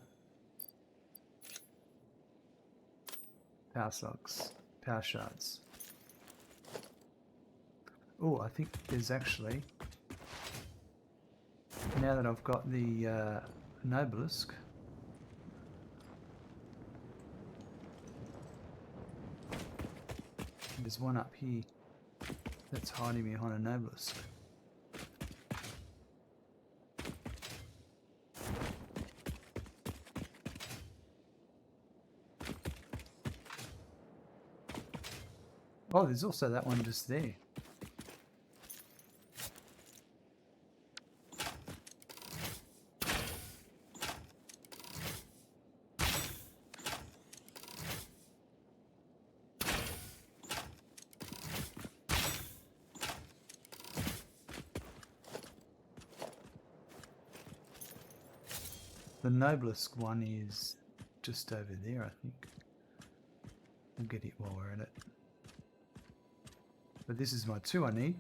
power slugs, power shards. Oh, I think there's actually, now that I've got the Nobelisk, there's one up here that's hiding behind a Nobelisk. Oh, there's also that one just there. The Nobelisk one is just over there, I think. We'll get it while we're at it. But this is my 2 I need.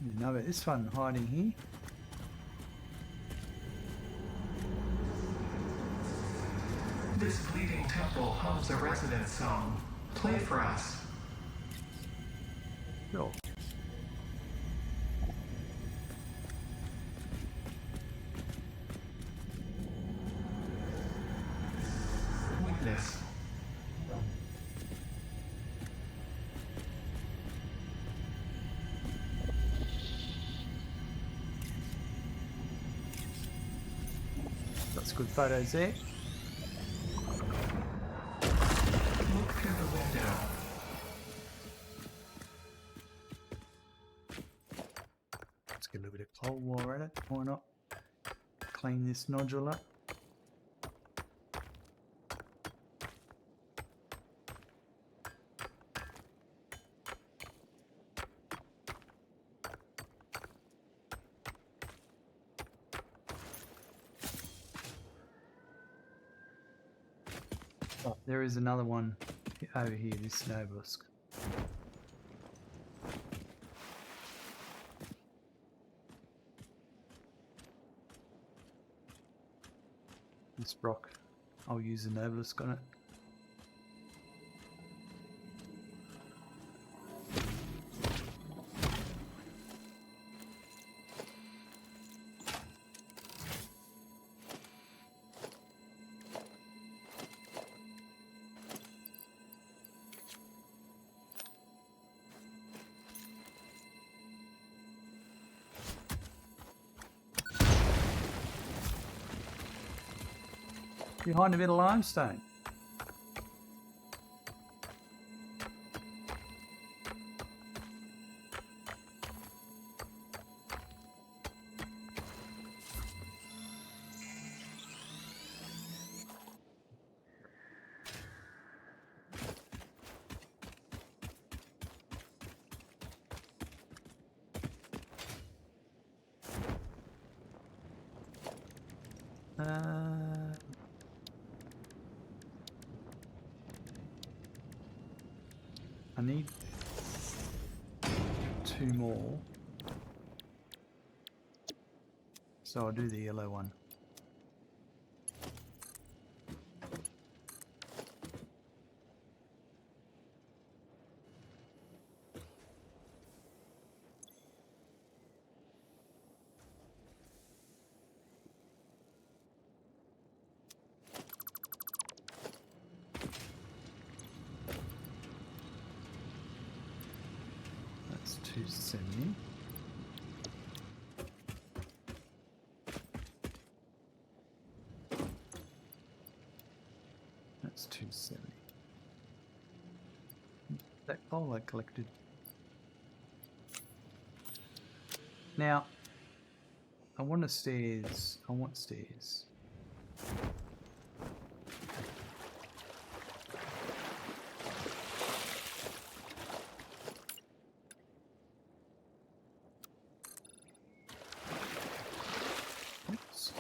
You know about this one hiding here. This bleeding temple hums a resonance song. Play for us. Sure. Witness. That's good photos there. Look through the window. Let's get a little bit of coal while we're at it. Why not? Clean this nodule up. Oh, there is another one over here, this Nobelisk. This rock, I'll use a Nobelisk on it. behind a bit of limestone. I need 2 more. So I'll do the yellow one. That's 270. That's 270. That coal I collected. Now, I want stairs. I want stairs. Oops.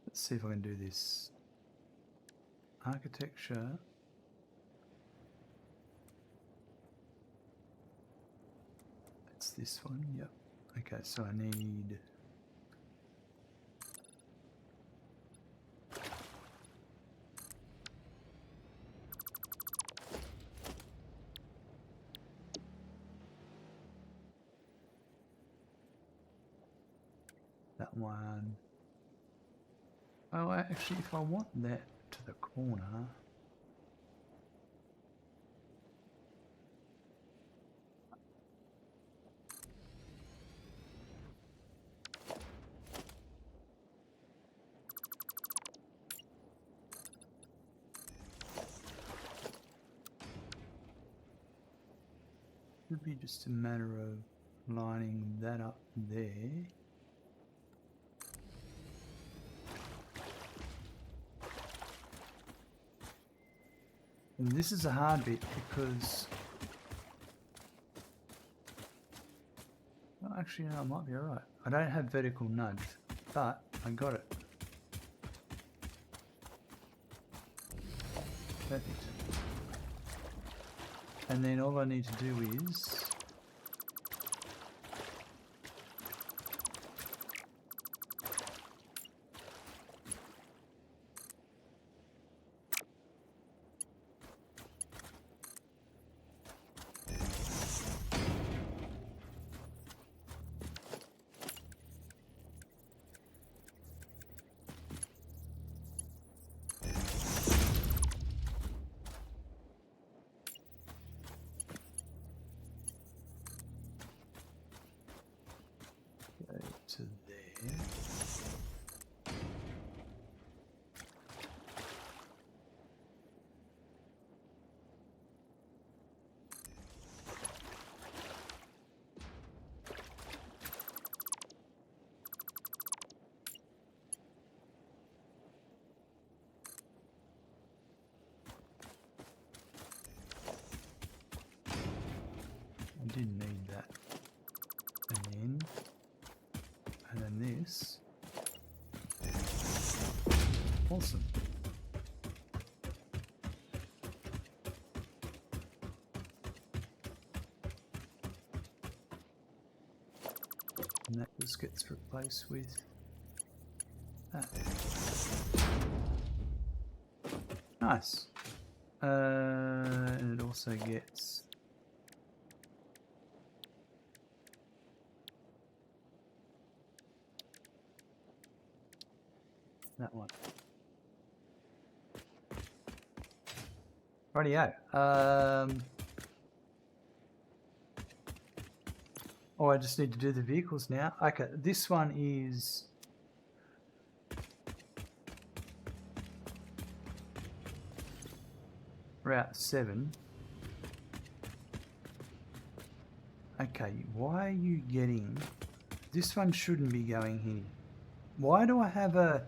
Let's see if I can do this. Architecture. It's this one, yep. Okay, so I need that one. Oh, actually, if I want that to the corner, it would be just a matter of lining that up there. And this is a hard bit because, well, actually, no, I might be alright. I don't have vertical nudge, but I got it. Perfect. And then all I need to do is go to there. I didn't need that. And then this. Awesome. And that just gets replaced with that. Nice. And it also gets that one. Rightio. Oh, I just need to do the vehicles now. Okay, this one is Route 7. Okay, why are you getting... This one shouldn't be going here. Why do I have a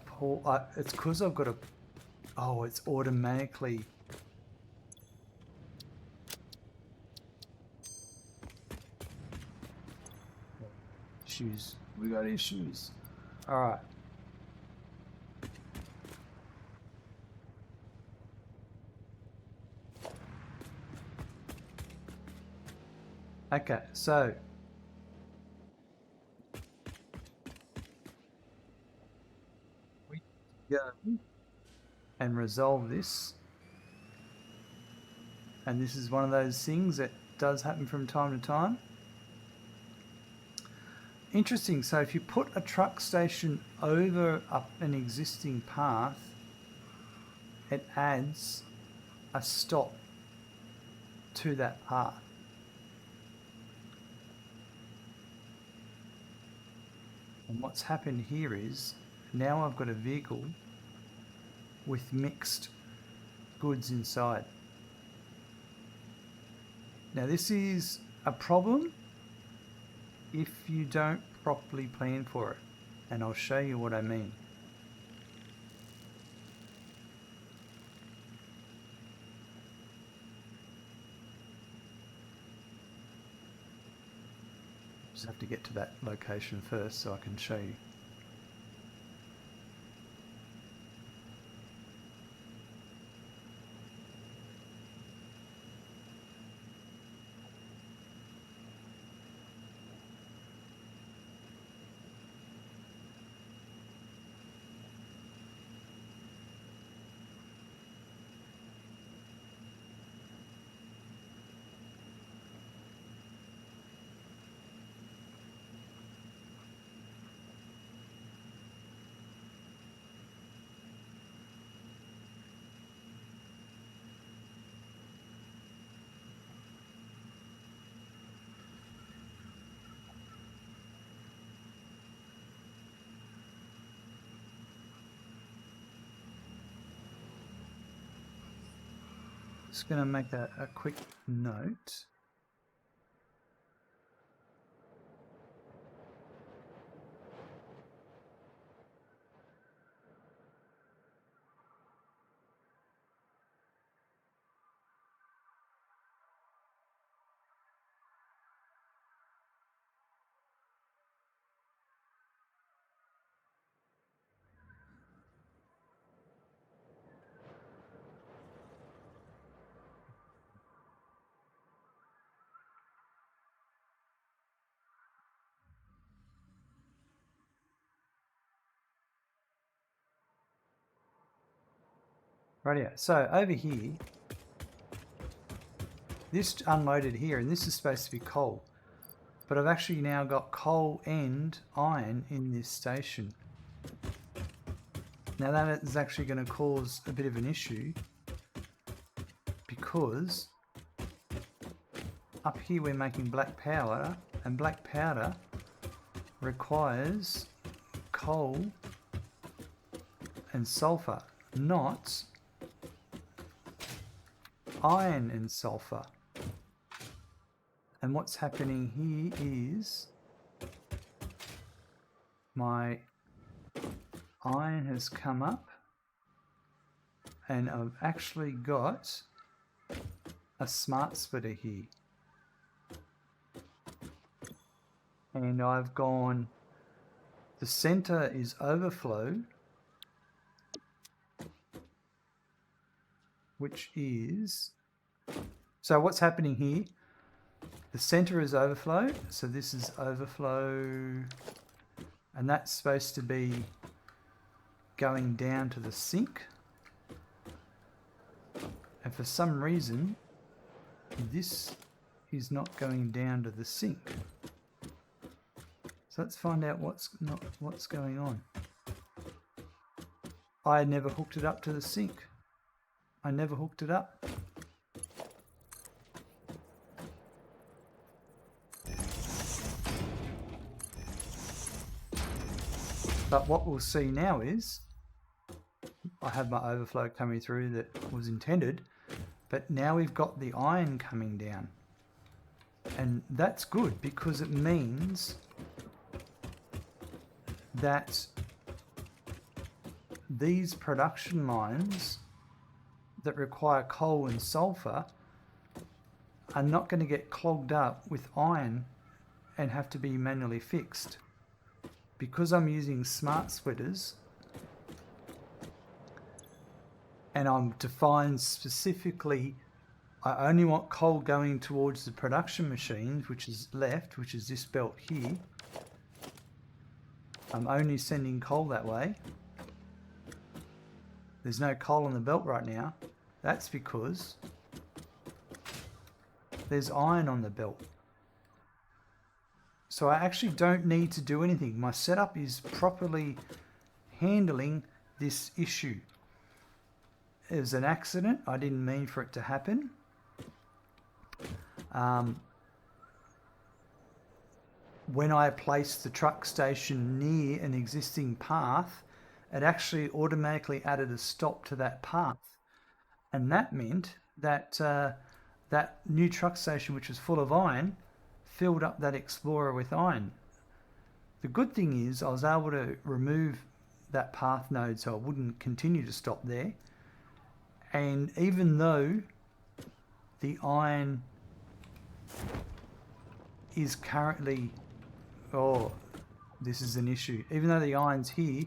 port? It's because I've got a... Oh, it's automatically... Issues. We got issues. Alright. Okay, so we go and resolve this. And this is one of those things that does happen from time to time. Interesting, so if you put a truck station over up an existing path, it adds a stop to that path. And what's happened here is, now I've got a vehicle with mixed goods inside. Now this is a problem if you don't properly plan for it, and I'll show you what I mean. Just have to get to that location first so I can show you. Just going to make a quick note. Rightio. So over here, this unloaded here, and this is supposed to be coal, but I've actually now got coal and iron in this station. Now that is actually going to cause a bit of an issue, because up here we're making black powder, and black powder requires coal and sulfur, not iron and sulfur. And what's happening here is my iron has come up, and I've actually got a smart splitter here, and I've gone, the center is overflow, which is, so what's happening here, the center is overflow, so this is overflow, and that's supposed to be going down to the sink, and for some reason this is not going down to the sink. So let's find out what's going on. I never hooked it up to the sink. I never hooked it up. But what we'll see now is I have my overflow coming through that was intended, but now we've got the iron coming down. And that's good because it means that these production lines that require coal and sulfur are not going to get clogged up with iron and have to be manually fixed. Because I'm using smart splitters and I'm defined specifically, I only want coal going towards the production machines, which is left, which is this belt here. I'm only sending coal that way. There's no coal on the belt right now. That's because there's iron on the belt. So I actually don't need to do anything. My setup is properly handling this issue. It was an accident. I didn't mean for it to happen. When I placed the truck station near an existing path, it actually automatically added a stop to that path. And that meant that that new truck station, which was full of iron, filled up that Explorer with iron. The good thing is I was able to remove that path node so I wouldn't continue to stop there. And even though the iron is currently, oh, this is an issue. Even though the iron's here,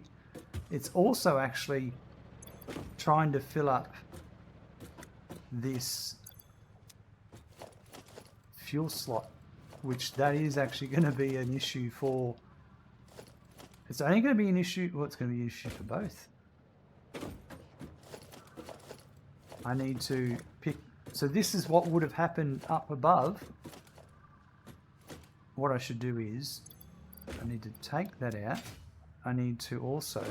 it's also actually trying to fill up this fuel slot, which that is actually going to be an issue for, it's only going to be an issue, well, it's going to be an issue for both. I need to pick, so this is what would have happened up above. What I should do is, I need to take that out. I need to also,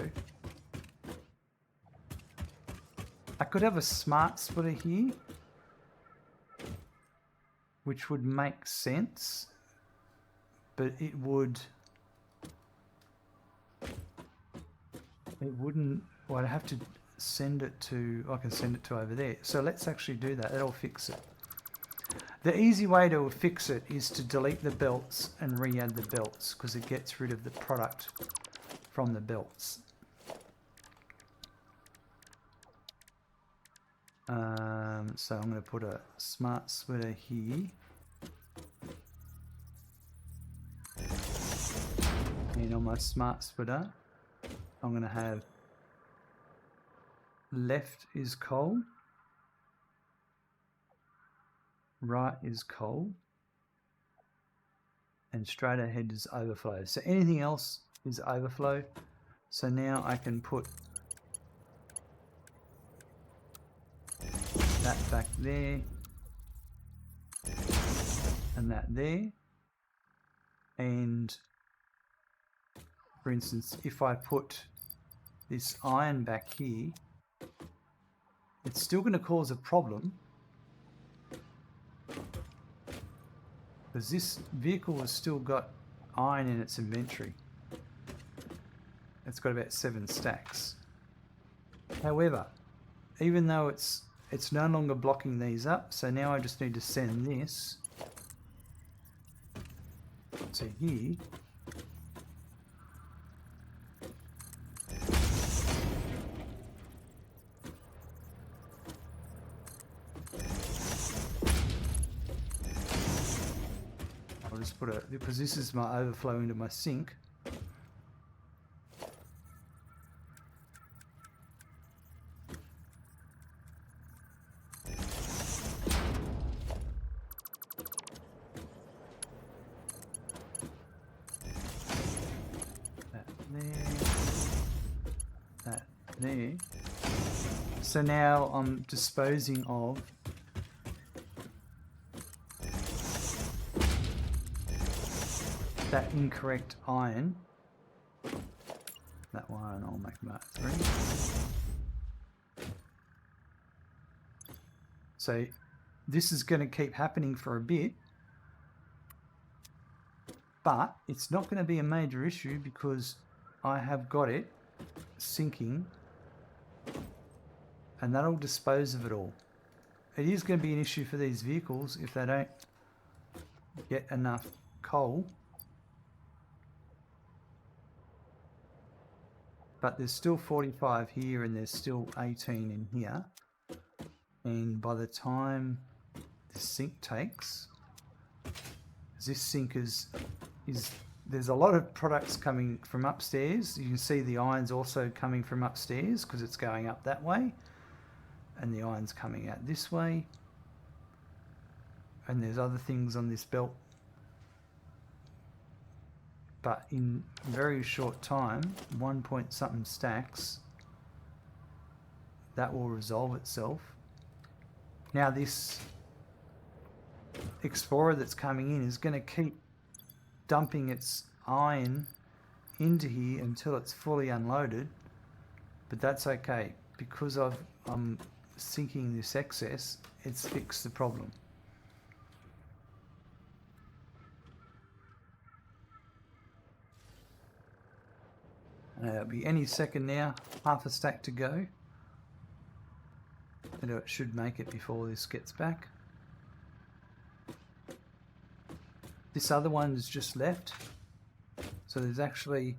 I could have a smart splitter here, which would make sense, but it wouldn't, well, I'd have to send it to, I can send it to over there. So let's actually do that, that'll fix it. The easy way to fix it is to delete the belts and re-add the belts, because it gets rid of the product from the belts. So I'm going to put a smart splitter here. And on my smart splitter, I'm going to have left is coal, right is coal, and straight ahead is overflow. So anything else is overflow. So now I can put that back there and that there. And for instance, if I put this iron back here, it's still going to cause a problem because this vehicle has still got iron in its inventory. It's got about 7 stacks. However, even though it's no longer blocking these up, so now I just need to send this to here. I'll just put a, because this is my overflow into my sink. There. So now I'm disposing of that incorrect iron. That one I'll make mark 3. So this is going to keep happening for a bit, but it's not going to be a major issue because I have got it sinking, and that'll dispose of it all. It is going to be an issue for these vehicles if they don't get enough coal. But there's still 45 here and there's still 18 in here. And by the time the sink takes, this sink is there's a lot of products coming from upstairs. You can see the iron's also coming from upstairs because it's going up that way. And the iron's coming out this way. And there's other things on this belt. But in a very short time, 1 point something stacks, that will resolve itself. Now this Explorer that's coming in is going to keep dumping its iron into here until it's fully unloaded, but that's okay because I'm sinking this excess. It's fixed the problem. It'll be any second now, half a stack to go. And it should make it before this gets back. This other one is just left. So there's actually,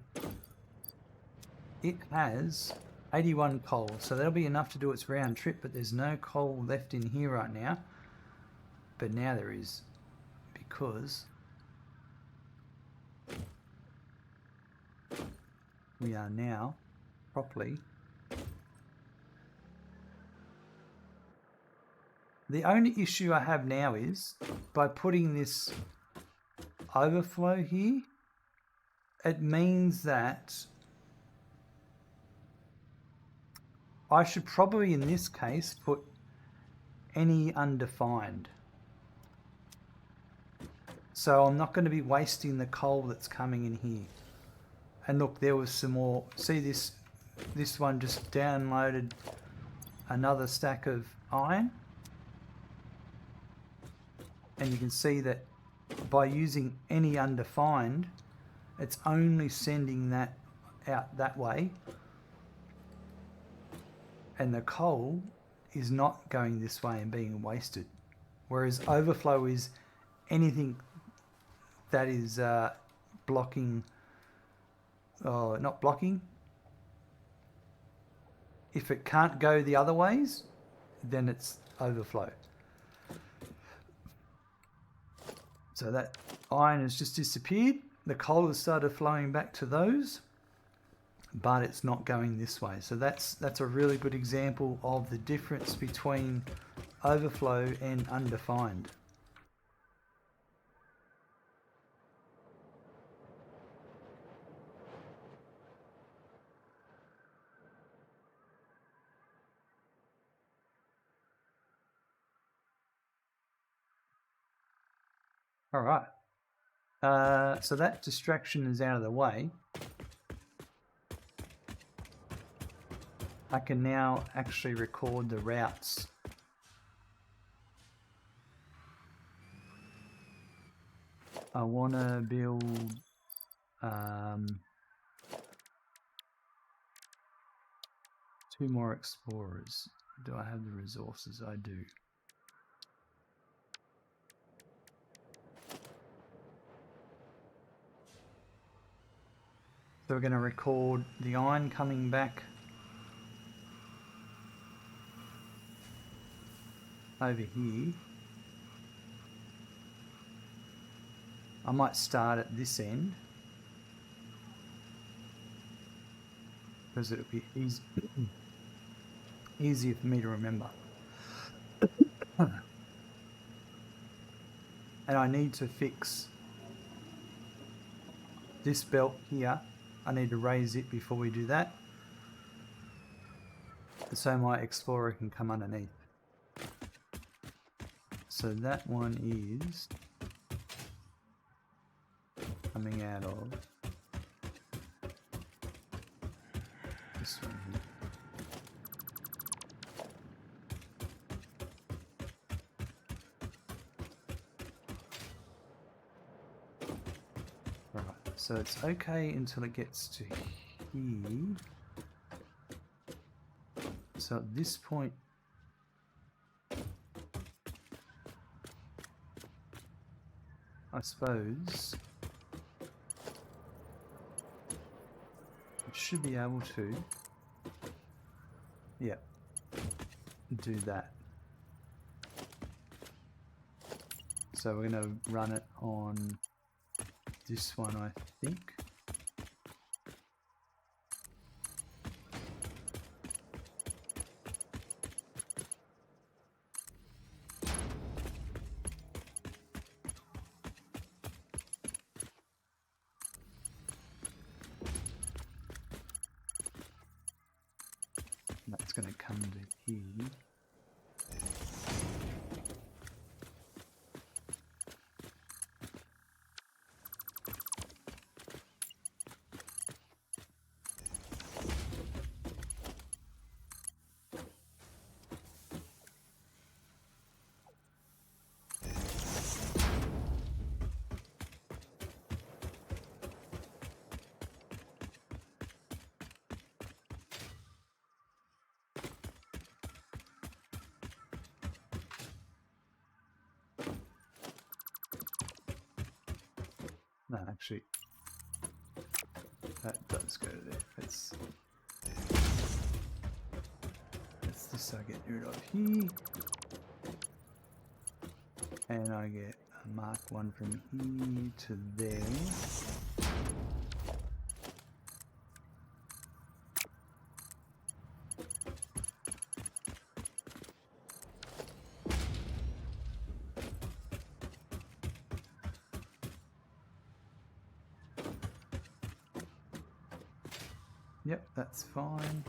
it has 81 coal. So that'll be enough to do its round trip, but there's no coal left in here right now. But now there is, because we are now properly. The only issue I have now is by putting this overflow here, it means that I should probably in this case put any undefined. So I'm not going to be wasting the coal that's coming in here. And look, there was some more. See this one just downloaded another stack of iron. And you can see that by using any undefined, it's only sending that out that way. And the coal is not going this way and being wasted. Whereas overflow is anything that is blocking, not blocking. If it can't go the other ways, then it's overflow. So that iron has just disappeared. The coal has started flowing back to those, but it's not going this way. So that's a really good example of the difference between overflow and undefined. All right. So that distraction is out of the way. I can now actually record the routes. I want to build two more explorers. Do I have the resources? I do. So we're going to record the iron coming back over here. I might start at this end because it'll be easier for me to remember. And I need to fix this belt here. I need to raise it before we do that, so my explorer can come underneath. So that one is coming out of this one here. So it's okay until it gets to here. So at this point, I suppose it should be able to, yeah, do that. So we're going to run it on this one, I think. That's going to come to here. No, actually, that does go there. Let's this I get rid of here, and I get a mark 1 from here to there. Yep, that's fine.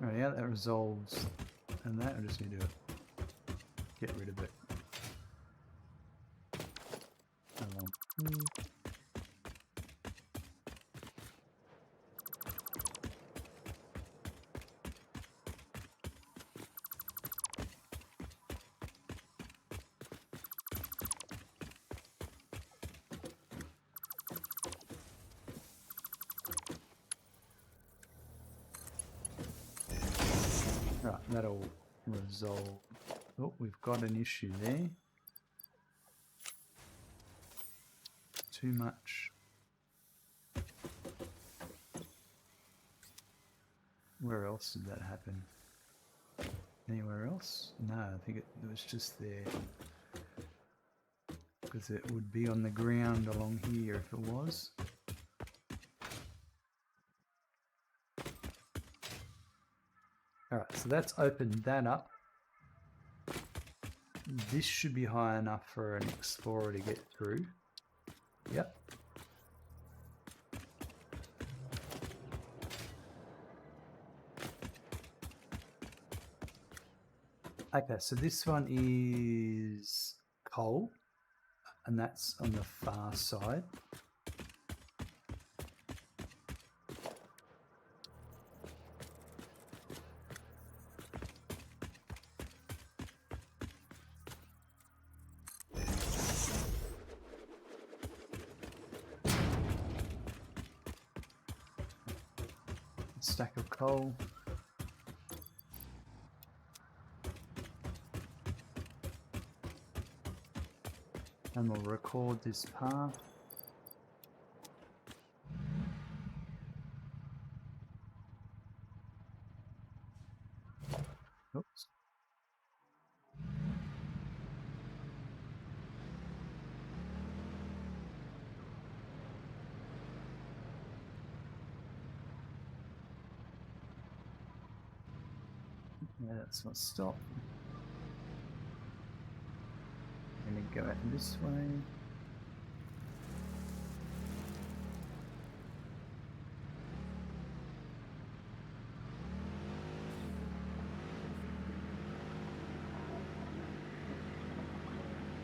Right, yeah, that resolves. And that I just need to get rid of it. Right, that'll resolve. Oh, we've got an issue there. Too much. Where else did that happen? Anywhere else? No, I think it was just there. Because it would be on the ground along here if it was. Alright, so that's opened that up. This should be high enough for an explorer to get through. Yep. Okay, so this one is coal, and that's on the far side. Stack of coal. And we'll record this path. Oops. Yeah, that's not stop. I'm going to go out this way.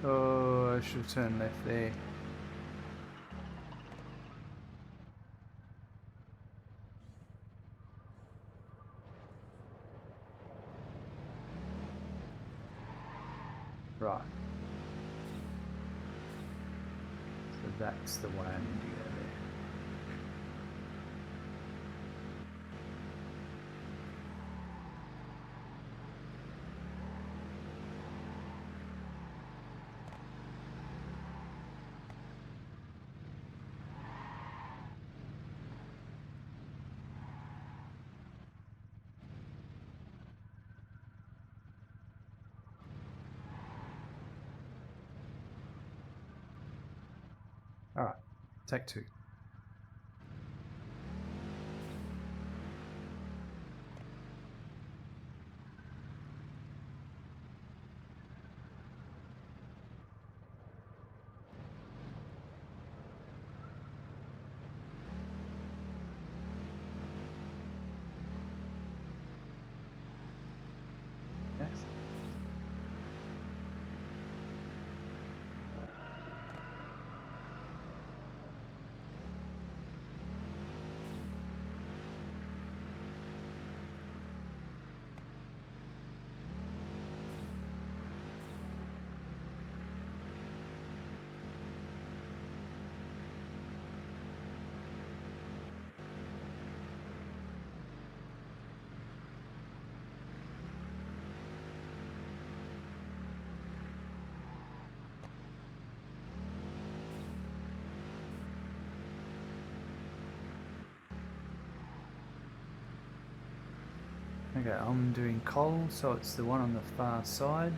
Oh, I should turn left there. Right. So that's the way I need to go there. All right, take two. Yes. Okay, I'm doing coal, so it's the one on the far side.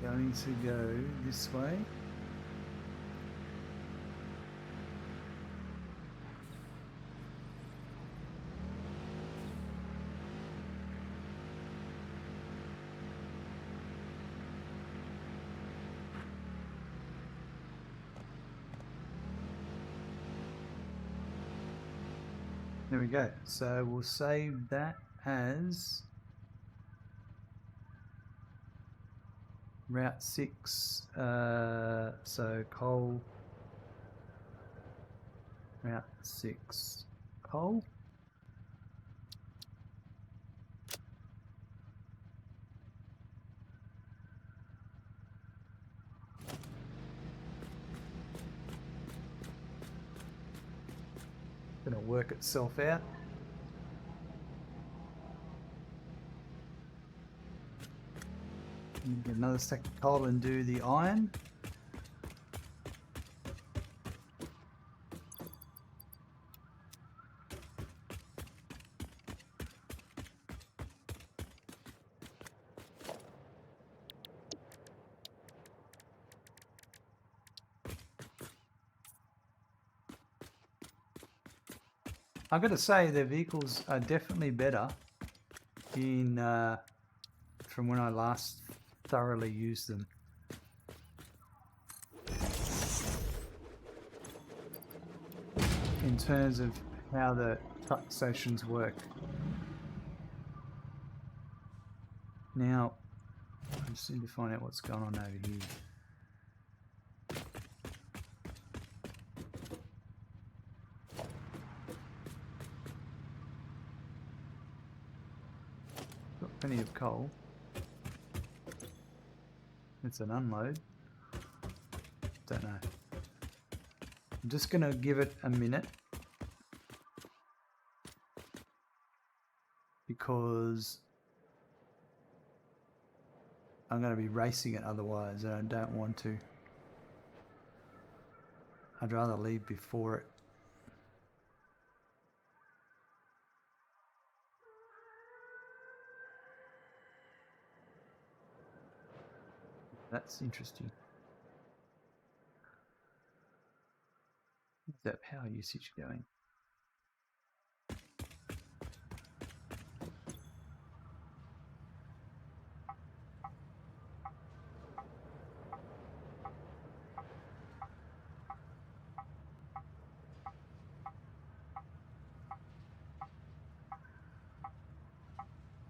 Going to go this way. There we go. So we'll save that as Route 6. So coal. Route 6 coal. Gonna work itself out. Get another stack of coal and do the iron. I've got to say the vehicles are definitely better in from when I last thoroughly used them. In terms of how the truck stations work. Now, I just need to find out what's going on over here. Plenty of coal. It's an unload. Don't know. I'm just going to give it a minute. Because I'm going to be racing it otherwise, and I don't want to. I'd rather leave before it. That's interesting. How's that power usage going?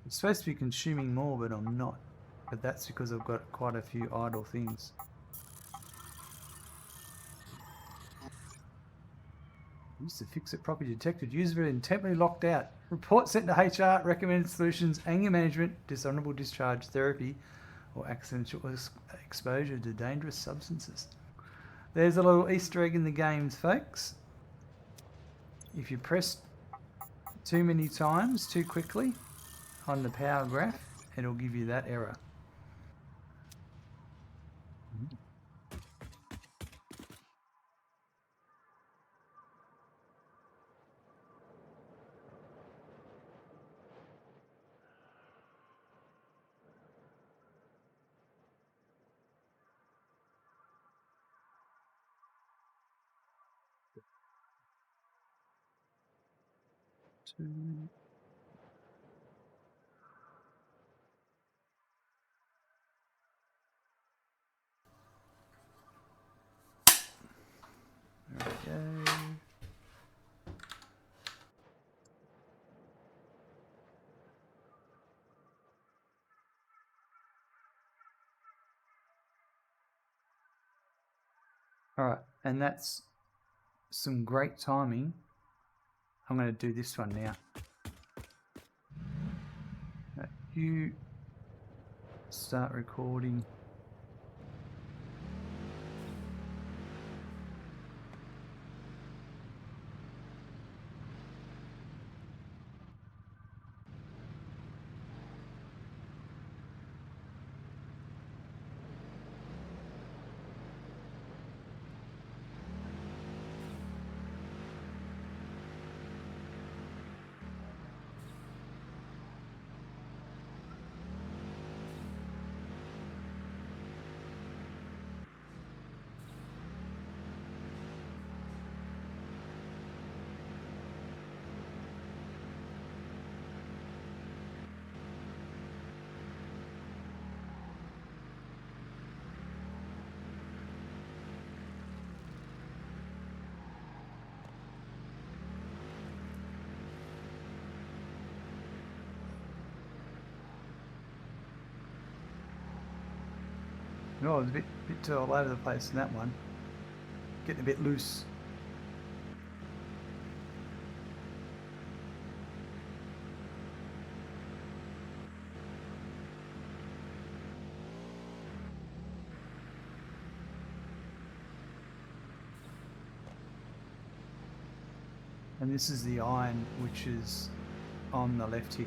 It's supposed to be consuming more, but I'm not. But that's because I've got quite a few idle things. Used to fix it properly detected. User been temporarily locked out. Report sent to HR, recommended solutions, anger management, dishonorable discharge, therapy, or accidental exposure to dangerous substances. There's a little Easter egg in the games, folks. If you press too many times, too quickly, on the power graph, it'll give you that error. There we go. Alright, and that's some great timing. I'm going to do this one now. You start recording. No, it was a bit all over the place in that one. Getting a bit loose. And this is the iron which is on the left here.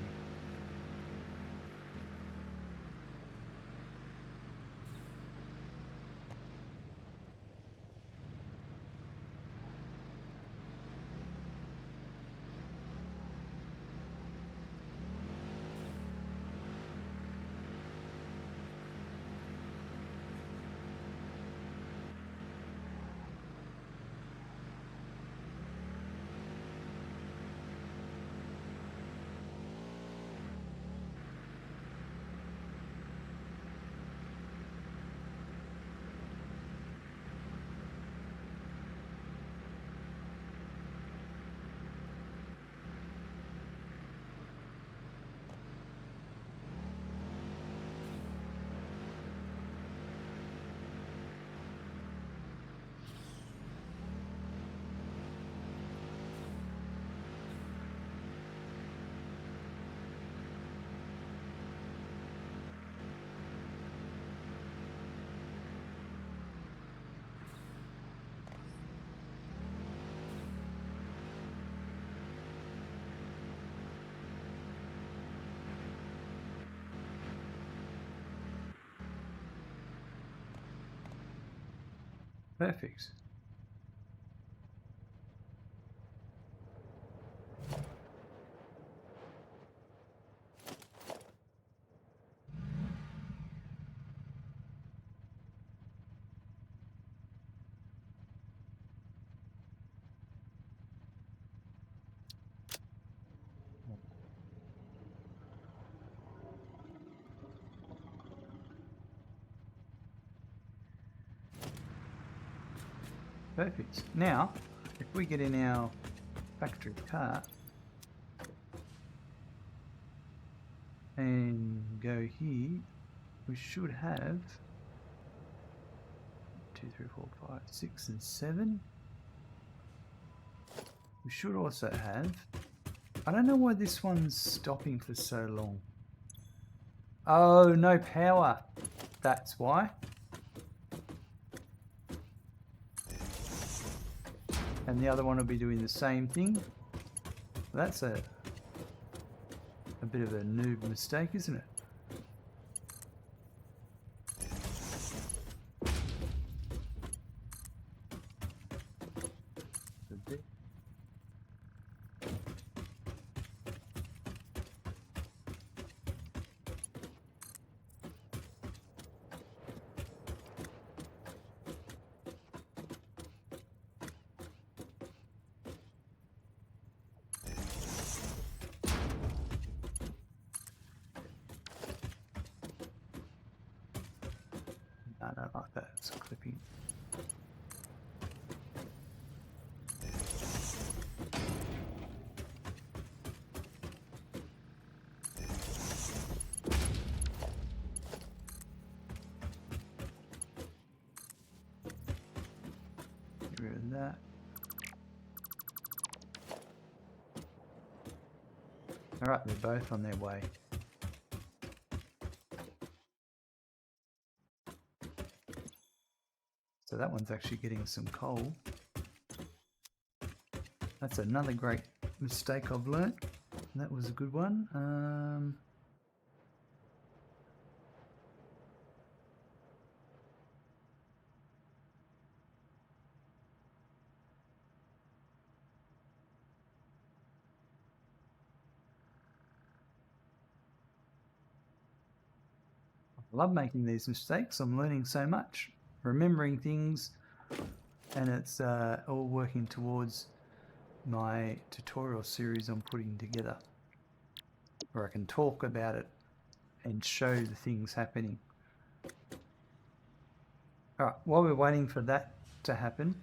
Perfect. Perfect. Now, if we get in our factory car and go here, we should have 2, 3, 4, 5, 6, and 7. We should also have. I don't know why this one's stopping for so long. Oh, no power. That's why. And the other one will be doing the same thing. That's a bit of a noob mistake, isn't it? No, I don't like that. It's clipping. Get rid of that. Alright, they're both on their way. So that one's actually getting some coal. That's another great mistake I've learnt. That was a good one. I love making these mistakes. I'm learning so much, remembering things, and it's all working towards my tutorial series I'm putting together, where I can talk about it and show the things happening. Alright, while we're waiting for that to happen,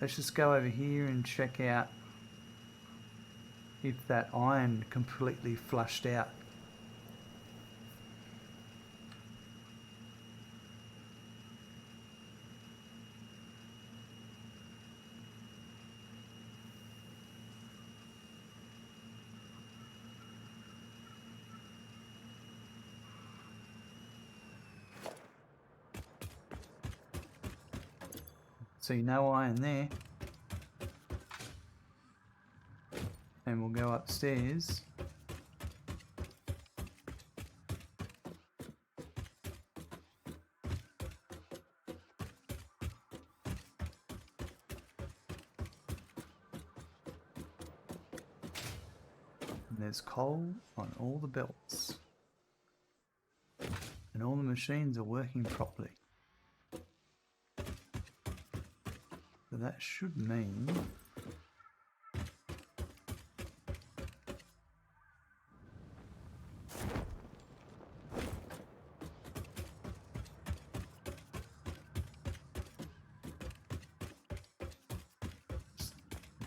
let's just go over here and check out if that iron completely flushed out. See, no iron there. And we'll go upstairs. And there's coal on all the belts. And all the machines are working properly. So that should mean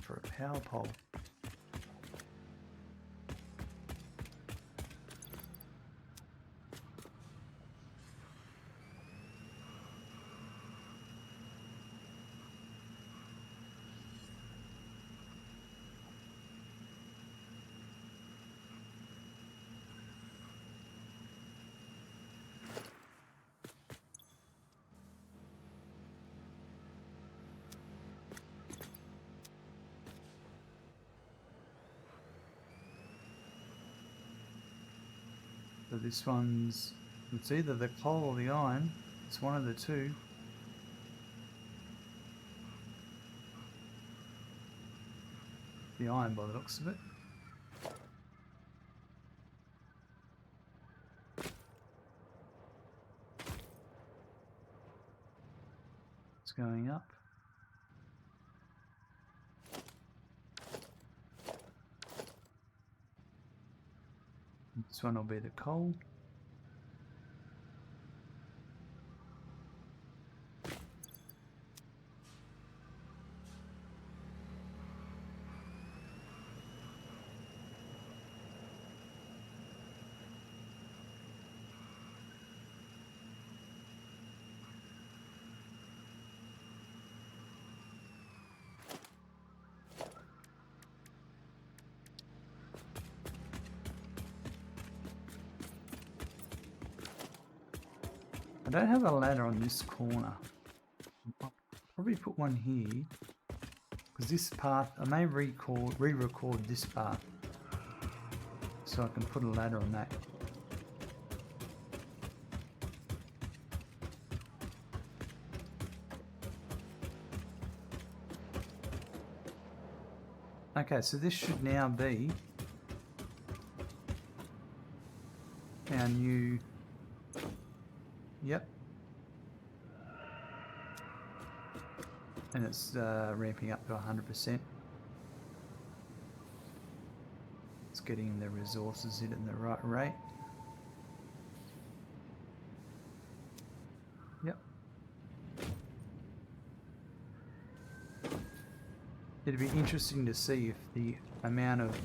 for a power pole. So this one's, it's either the coal or the iron. It's one of the two. the iron by the looks of it. It's going up. This one will be the coal. I don't have a ladder on this corner. I'll probably put one here, because this path, I may re-record this path, so I can put a ladder on that. Okay, so this should now be our new... Yep. And it's ramping up to 100%. It's getting the resources in at the right rate. Yep. It'd be interesting to see if the amount of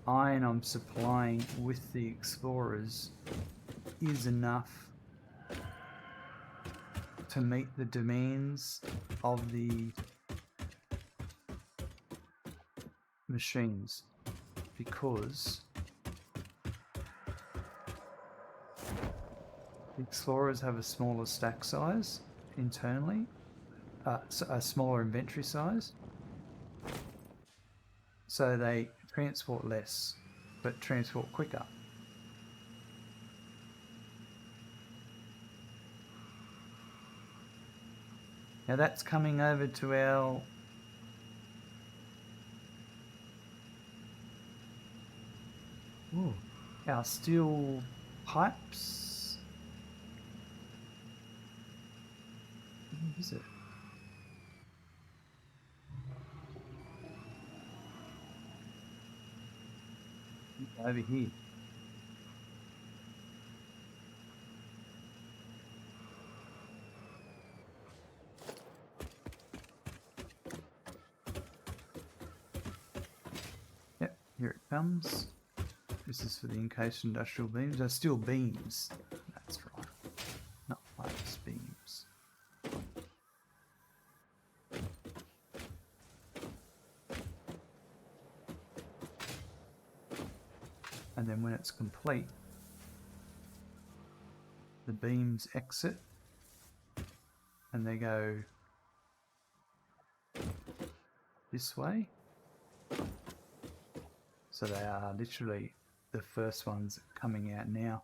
iron I'm supplying with the explorers is enough to meet the demands of the machines, because the explorers have a smaller stack size internally, a smaller inventory size, so they transport less but transport quicker. Now that's coming over to our steel pipes. What is it? Over here. Yep, here it comes. This is for the encased industrial beams. They're still beams. That's right. Not pipes, beams. And then when it's complete, the beams exit and they go this way. So they are literally the first ones coming out now.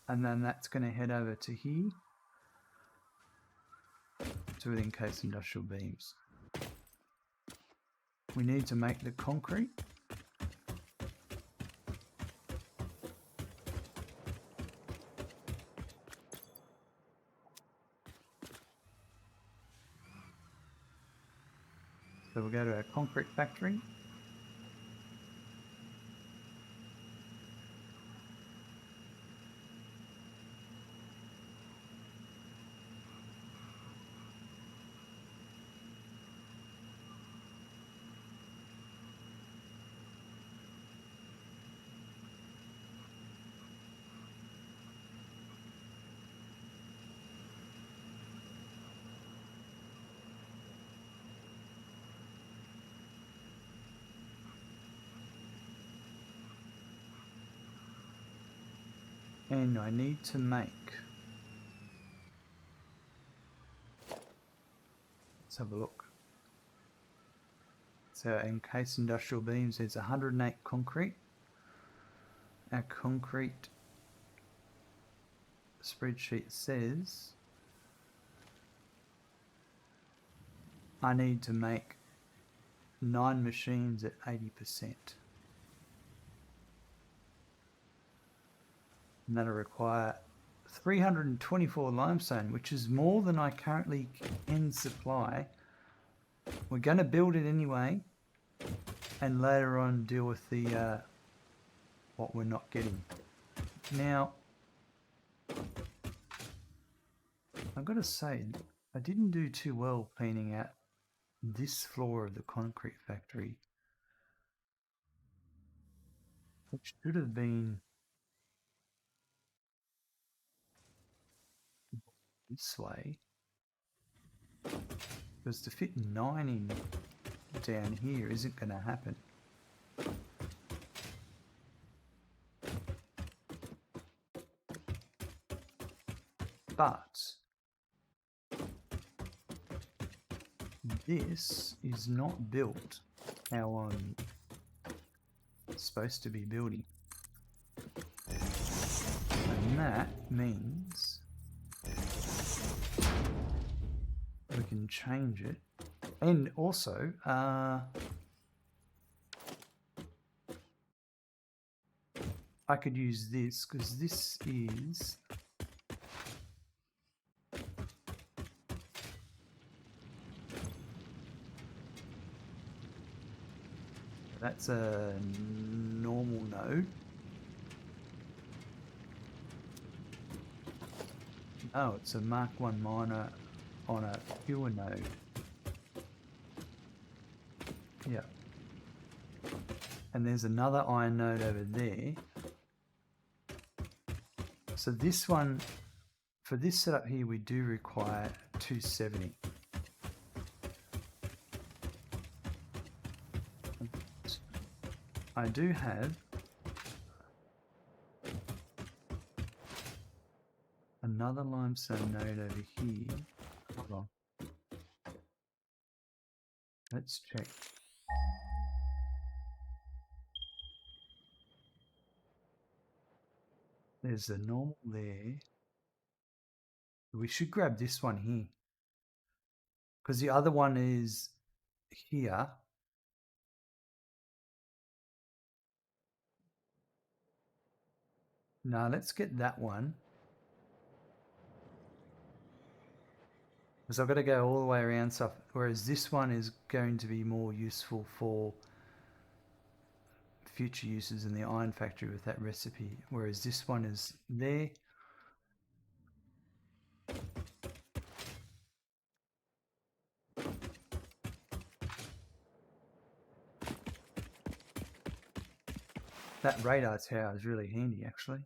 And then that's going to head over to here to the encased industrial beams. We need to make the concrete. So we'll go to our concrete factory. And I need to make, let's have a look. So encased industrial beams, there's 108 concrete. Our concrete spreadsheet says I need to make 9 machines at 80%. And that'll require 324 limestone, which is more than I currently can supply. We're going to build it anyway, and later on deal with the what we're not getting. Now, I've got to say, I didn't do too well cleaning out this floor of the concrete factory. It should have been this way, because to fit 9 in down here isn't going to happen. But this is not built how I'm supposed to be building. And that means we can change it. And also, I could use this because this is that's a normal node. Oh, it's a Mark 1 miner on a pure node. Yeah. And there's another iron node over there. So this one, for this setup here, we do require 270. I do have another limestone node over here. Hold on. Let's check. There's a normal there. We should grab this one here, because the other one is here. No, let's get that one, because I've got to go all the way around stuff, whereas this one is going to be more useful for future uses in the iron factory with that recipe, whereas this one is there. That radar tower is really handy, actually.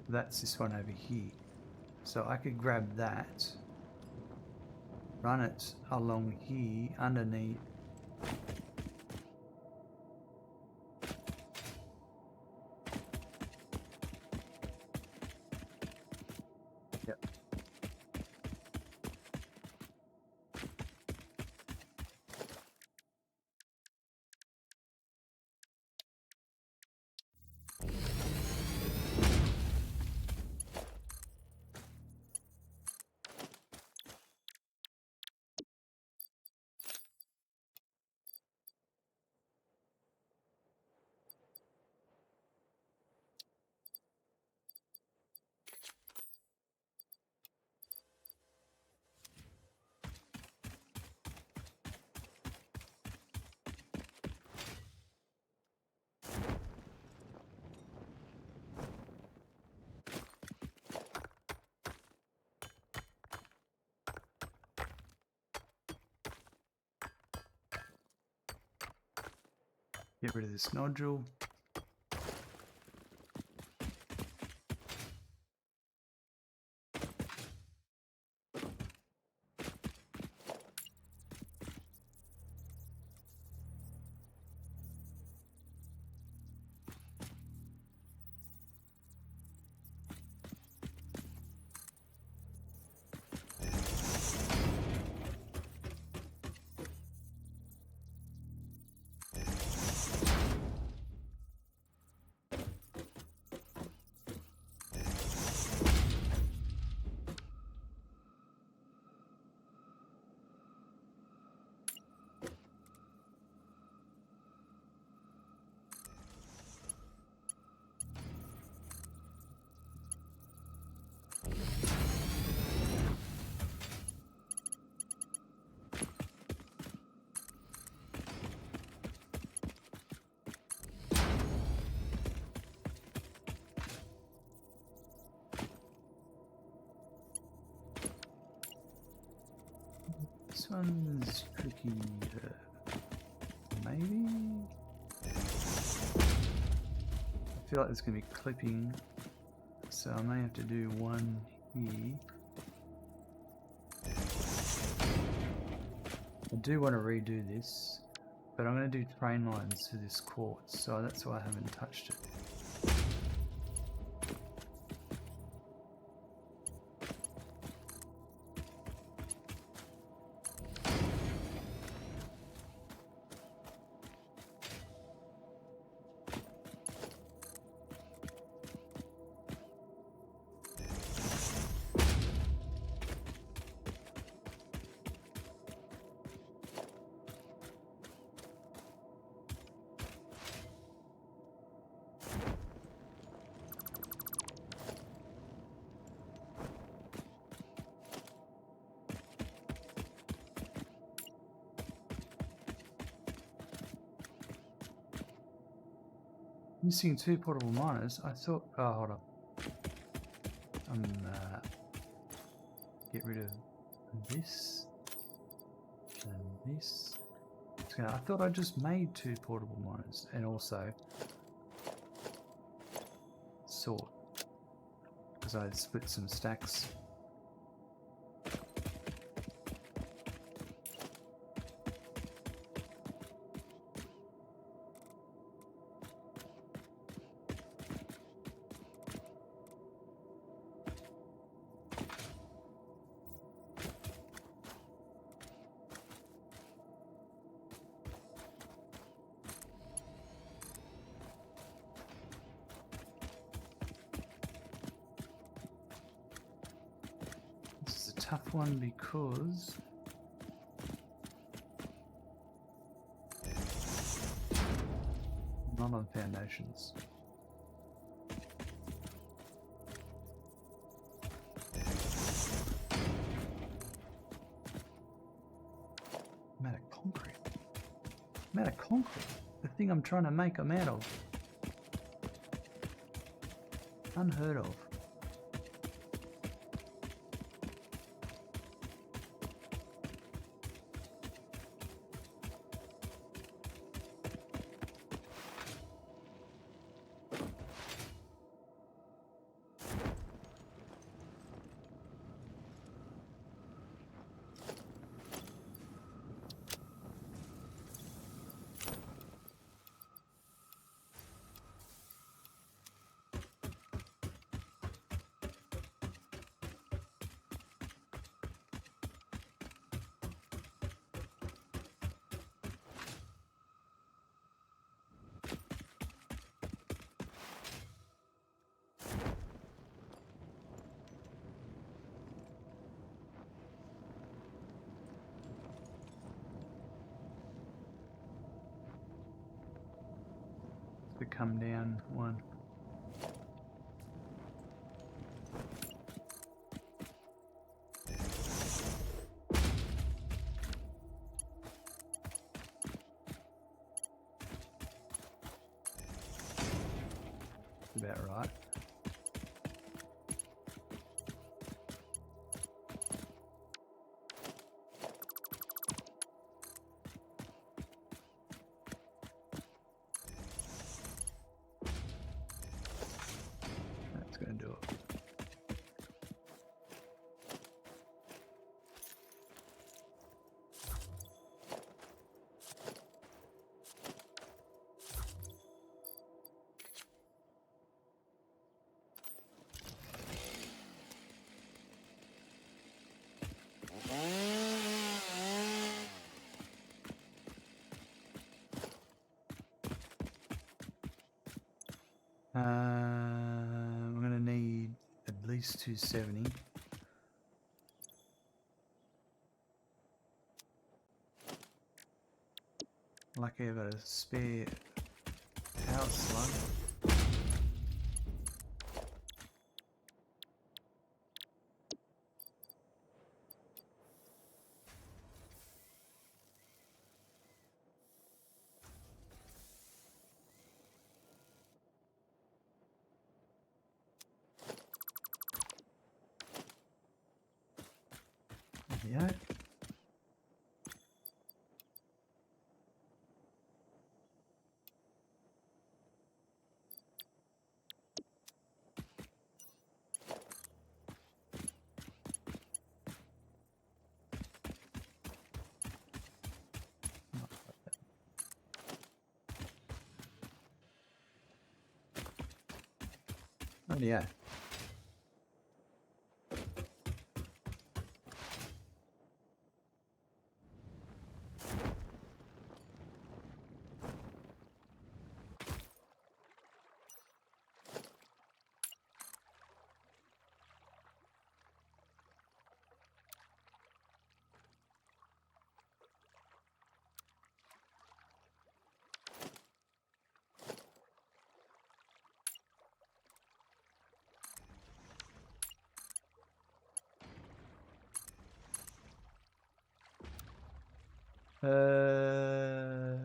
That's this one over here. So I could grab that, run it along here underneath. Yep. Get rid of this nodule. This one's tricky. Maybe? I feel like there's going to be clipping, so I may have to do one here. I do want to redo this, but I'm going to do train lines for this quartz, so that's why I haven't touched it. Missing 2 portable miners. I thought. Oh, hold on. Get rid of this and this. I thought I just made 2 portable miners, and also sort, because I split some stacks. Tough one because not on foundations. I'm out of concrete. I'm out of concrete. The thing I'm trying to make, I'm out of. Unheard of. To come down one. About right. That's going to do it. I'm going to need at least 270. Lucky I've got a spare power slug. Yeah. Yeah.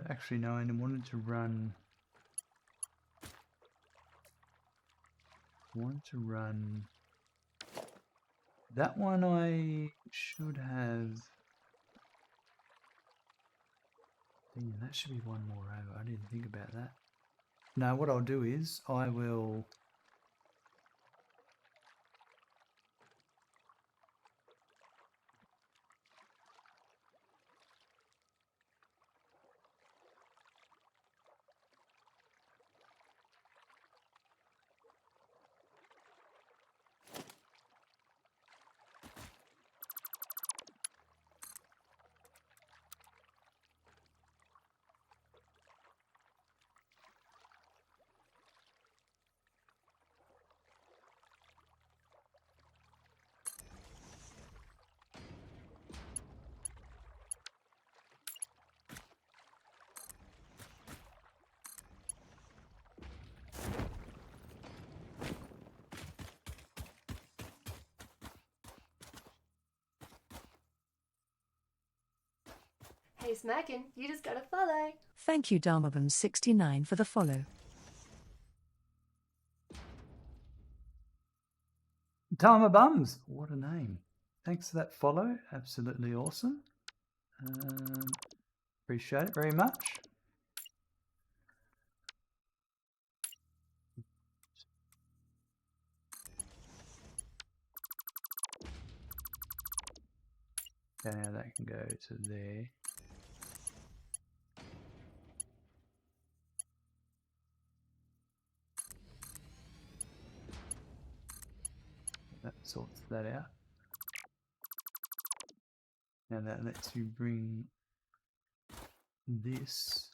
Actually, no, I wanted to run. That one. I should have. Damn, that should be one more over. I didn't think about that. No, what I'll do is I will. Hey Smackin', you just got a follow. Thank you, Dharmabum69, for the follow. Tama Bums, what a name. Thanks for that follow. Absolutely awesome. Appreciate it very much. Okay, now that can go to there. That sorts that out. Now that lets you bring this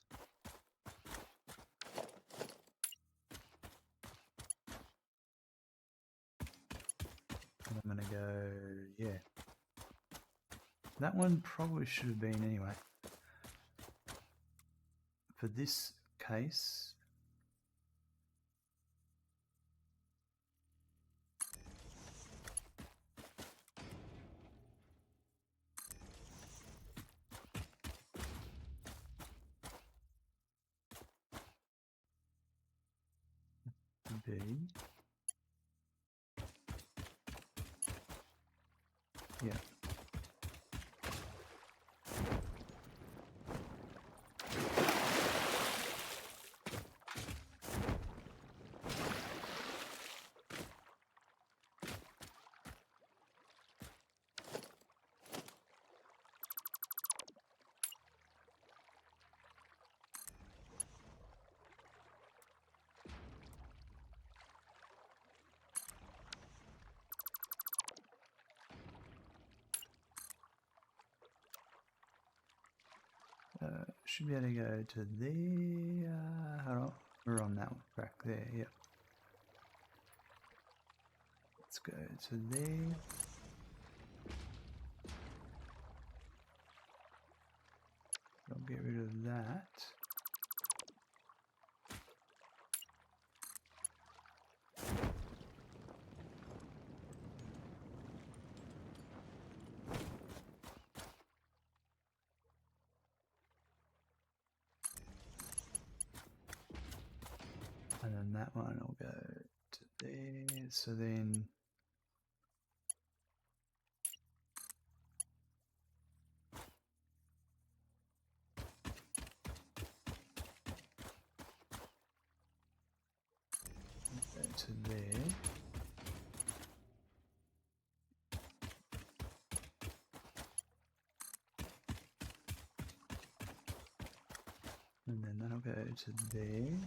and I'm gonna go, yeah. That one probably should have been anyway. For this case, B. Yeah. Should be able to go to there. Hold on. We're on that one. Back there, yep. Let's go to there. I'll get rid of that. And then that one will go to there. So then go to there. And then that'll go to there.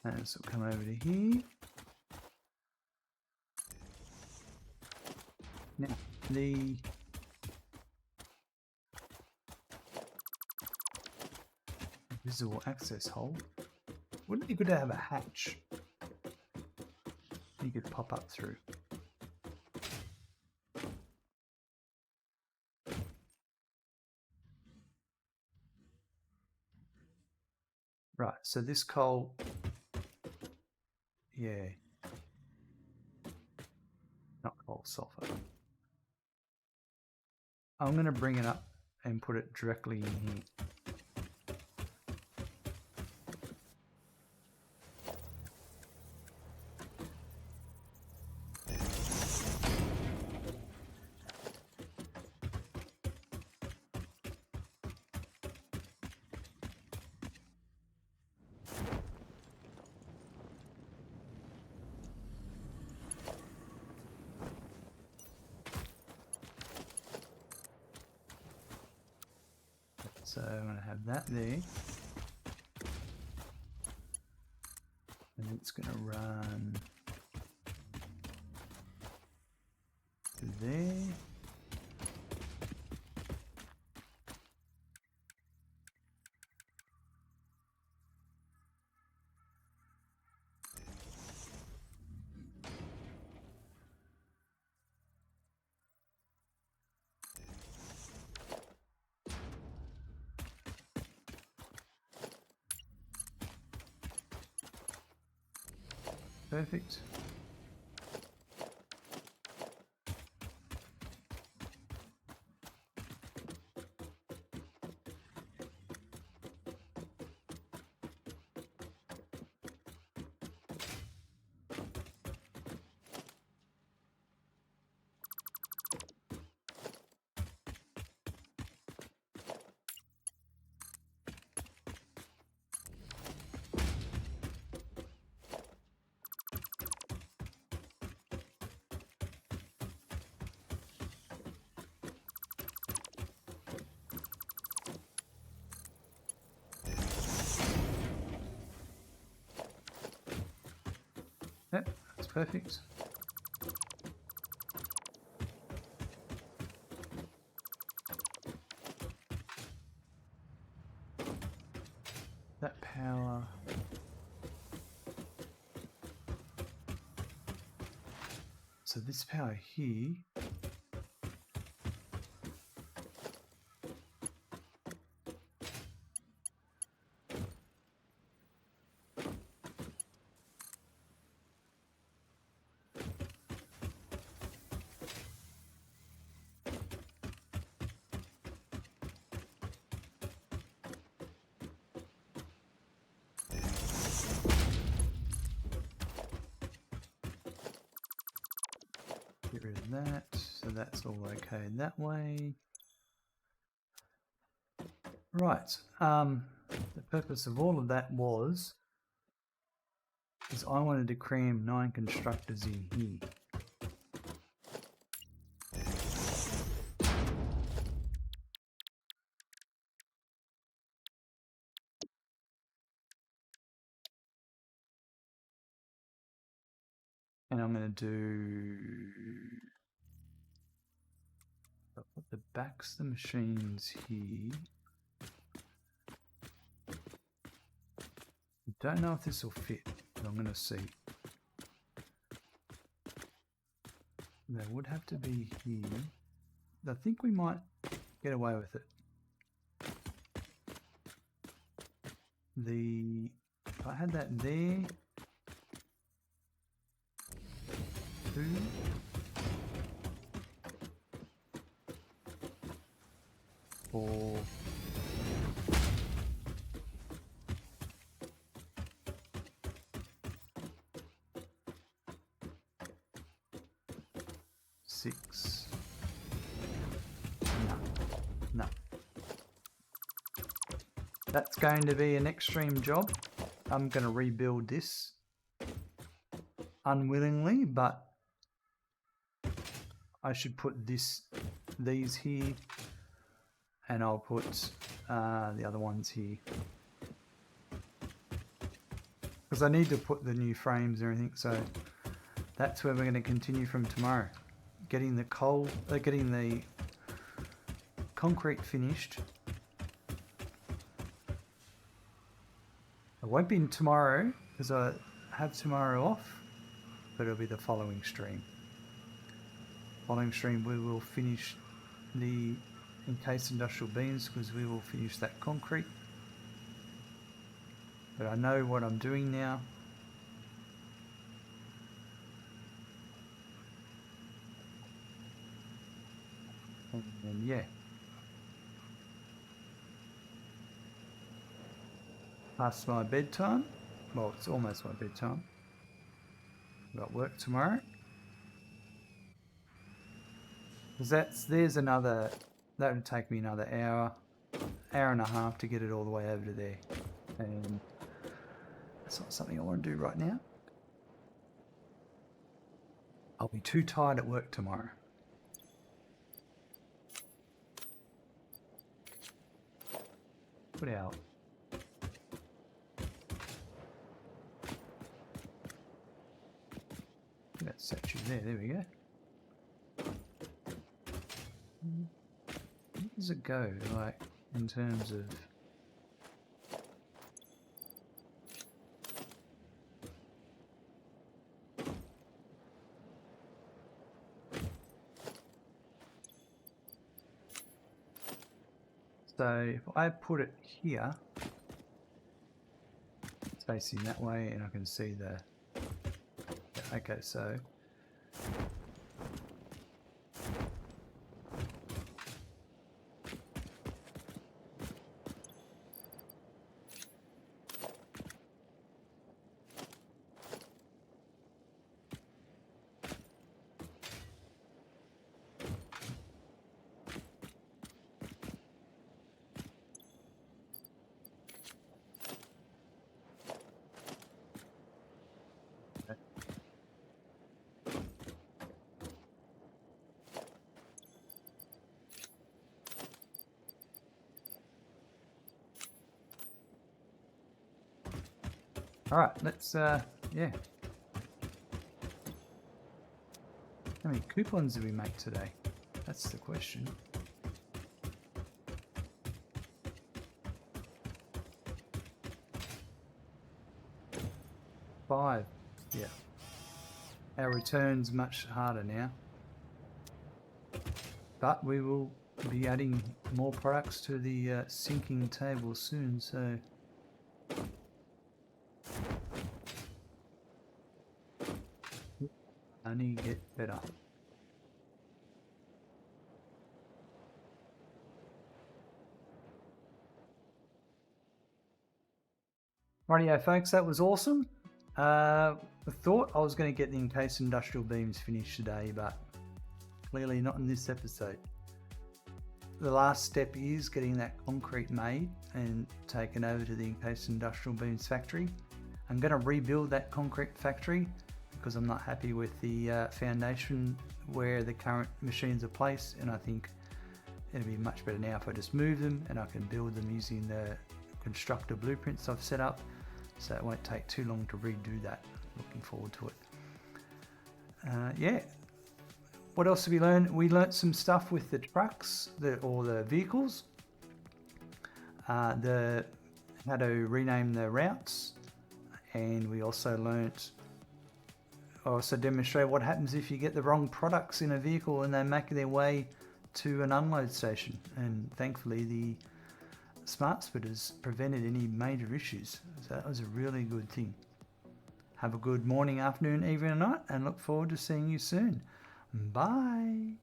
And this will come over to here. Now, the visible access hole. Wouldn't it be good to have a hatch you could pop up through? Right, so this coal, yeah, not coal, sulfur. I'm going to bring it up and put it directly in here. So I'm going to have that there. And it's going to run to there. Perfect. Yep, that's perfect. That power. So this power here. Get rid of that, so that's all okay that way. Right, the purpose of all of that is I wanted to cram 9 constructors in here. And I'm going to do, I'll put the backs of the machines here. I don't know if this will fit, but I'm going to see. They would have to be here. I think we might get away with it. If I had that there, 2, 4, 6. No. That's going to be an extreme job. I'm going to rebuild this unwillingly, but I should put these here, and I'll put the other ones here. because I need to put the new frames and everything, so that's where we're going to continue from tomorrow. Getting the concrete finished. It won't be tomorrow because I have tomorrow off, but it'll be the following stream. Following stream we will finish the Encased Industrial Beams because we will finish that concrete. But I know what I'm doing now. And yeah. Past my bedtime. Well, it's almost my bedtime. I've got work tomorrow. Because there's another, that would take me another hour and a half to get it all the way over to there. And that's not something I want to do right now. I'll be too tired at work tomorrow. Put out. That statue there, there we go. Where does it go, like, in terms of... So if I put it here, it's facing that way and I can see the... Okay, so... Alright, let's, yeah. How many coupons did we make today? That's the question. Five, yeah. Our return's much harder now. But we will be adding more products to the sinking table soon, so... Only get better. Rightio folks, that was awesome. I thought I was going to get the Encased Industrial Beams finished today, but clearly not in this episode. The last step is getting that concrete made and taken over to the Encased Industrial Beams factory. I'm going to rebuild that concrete factory because I'm not happy with the foundation where the current machines are placed, and I think it'll be much better now if I just move them and I can build them using the constructor blueprints I've set up, so it won't take too long to redo that. Looking forward to it. Yeah, what else have we learned? We learnt some stuff with the trucks or the vehicles, how to rename the routes, and we also learnt demonstrate what happens if you get the wrong products in a vehicle and they make their way to an unload station. And thankfully the smart splitters prevented any major issues. So that was a really good thing. Have a good morning, afternoon, evening and night, and look forward to seeing you soon. Bye.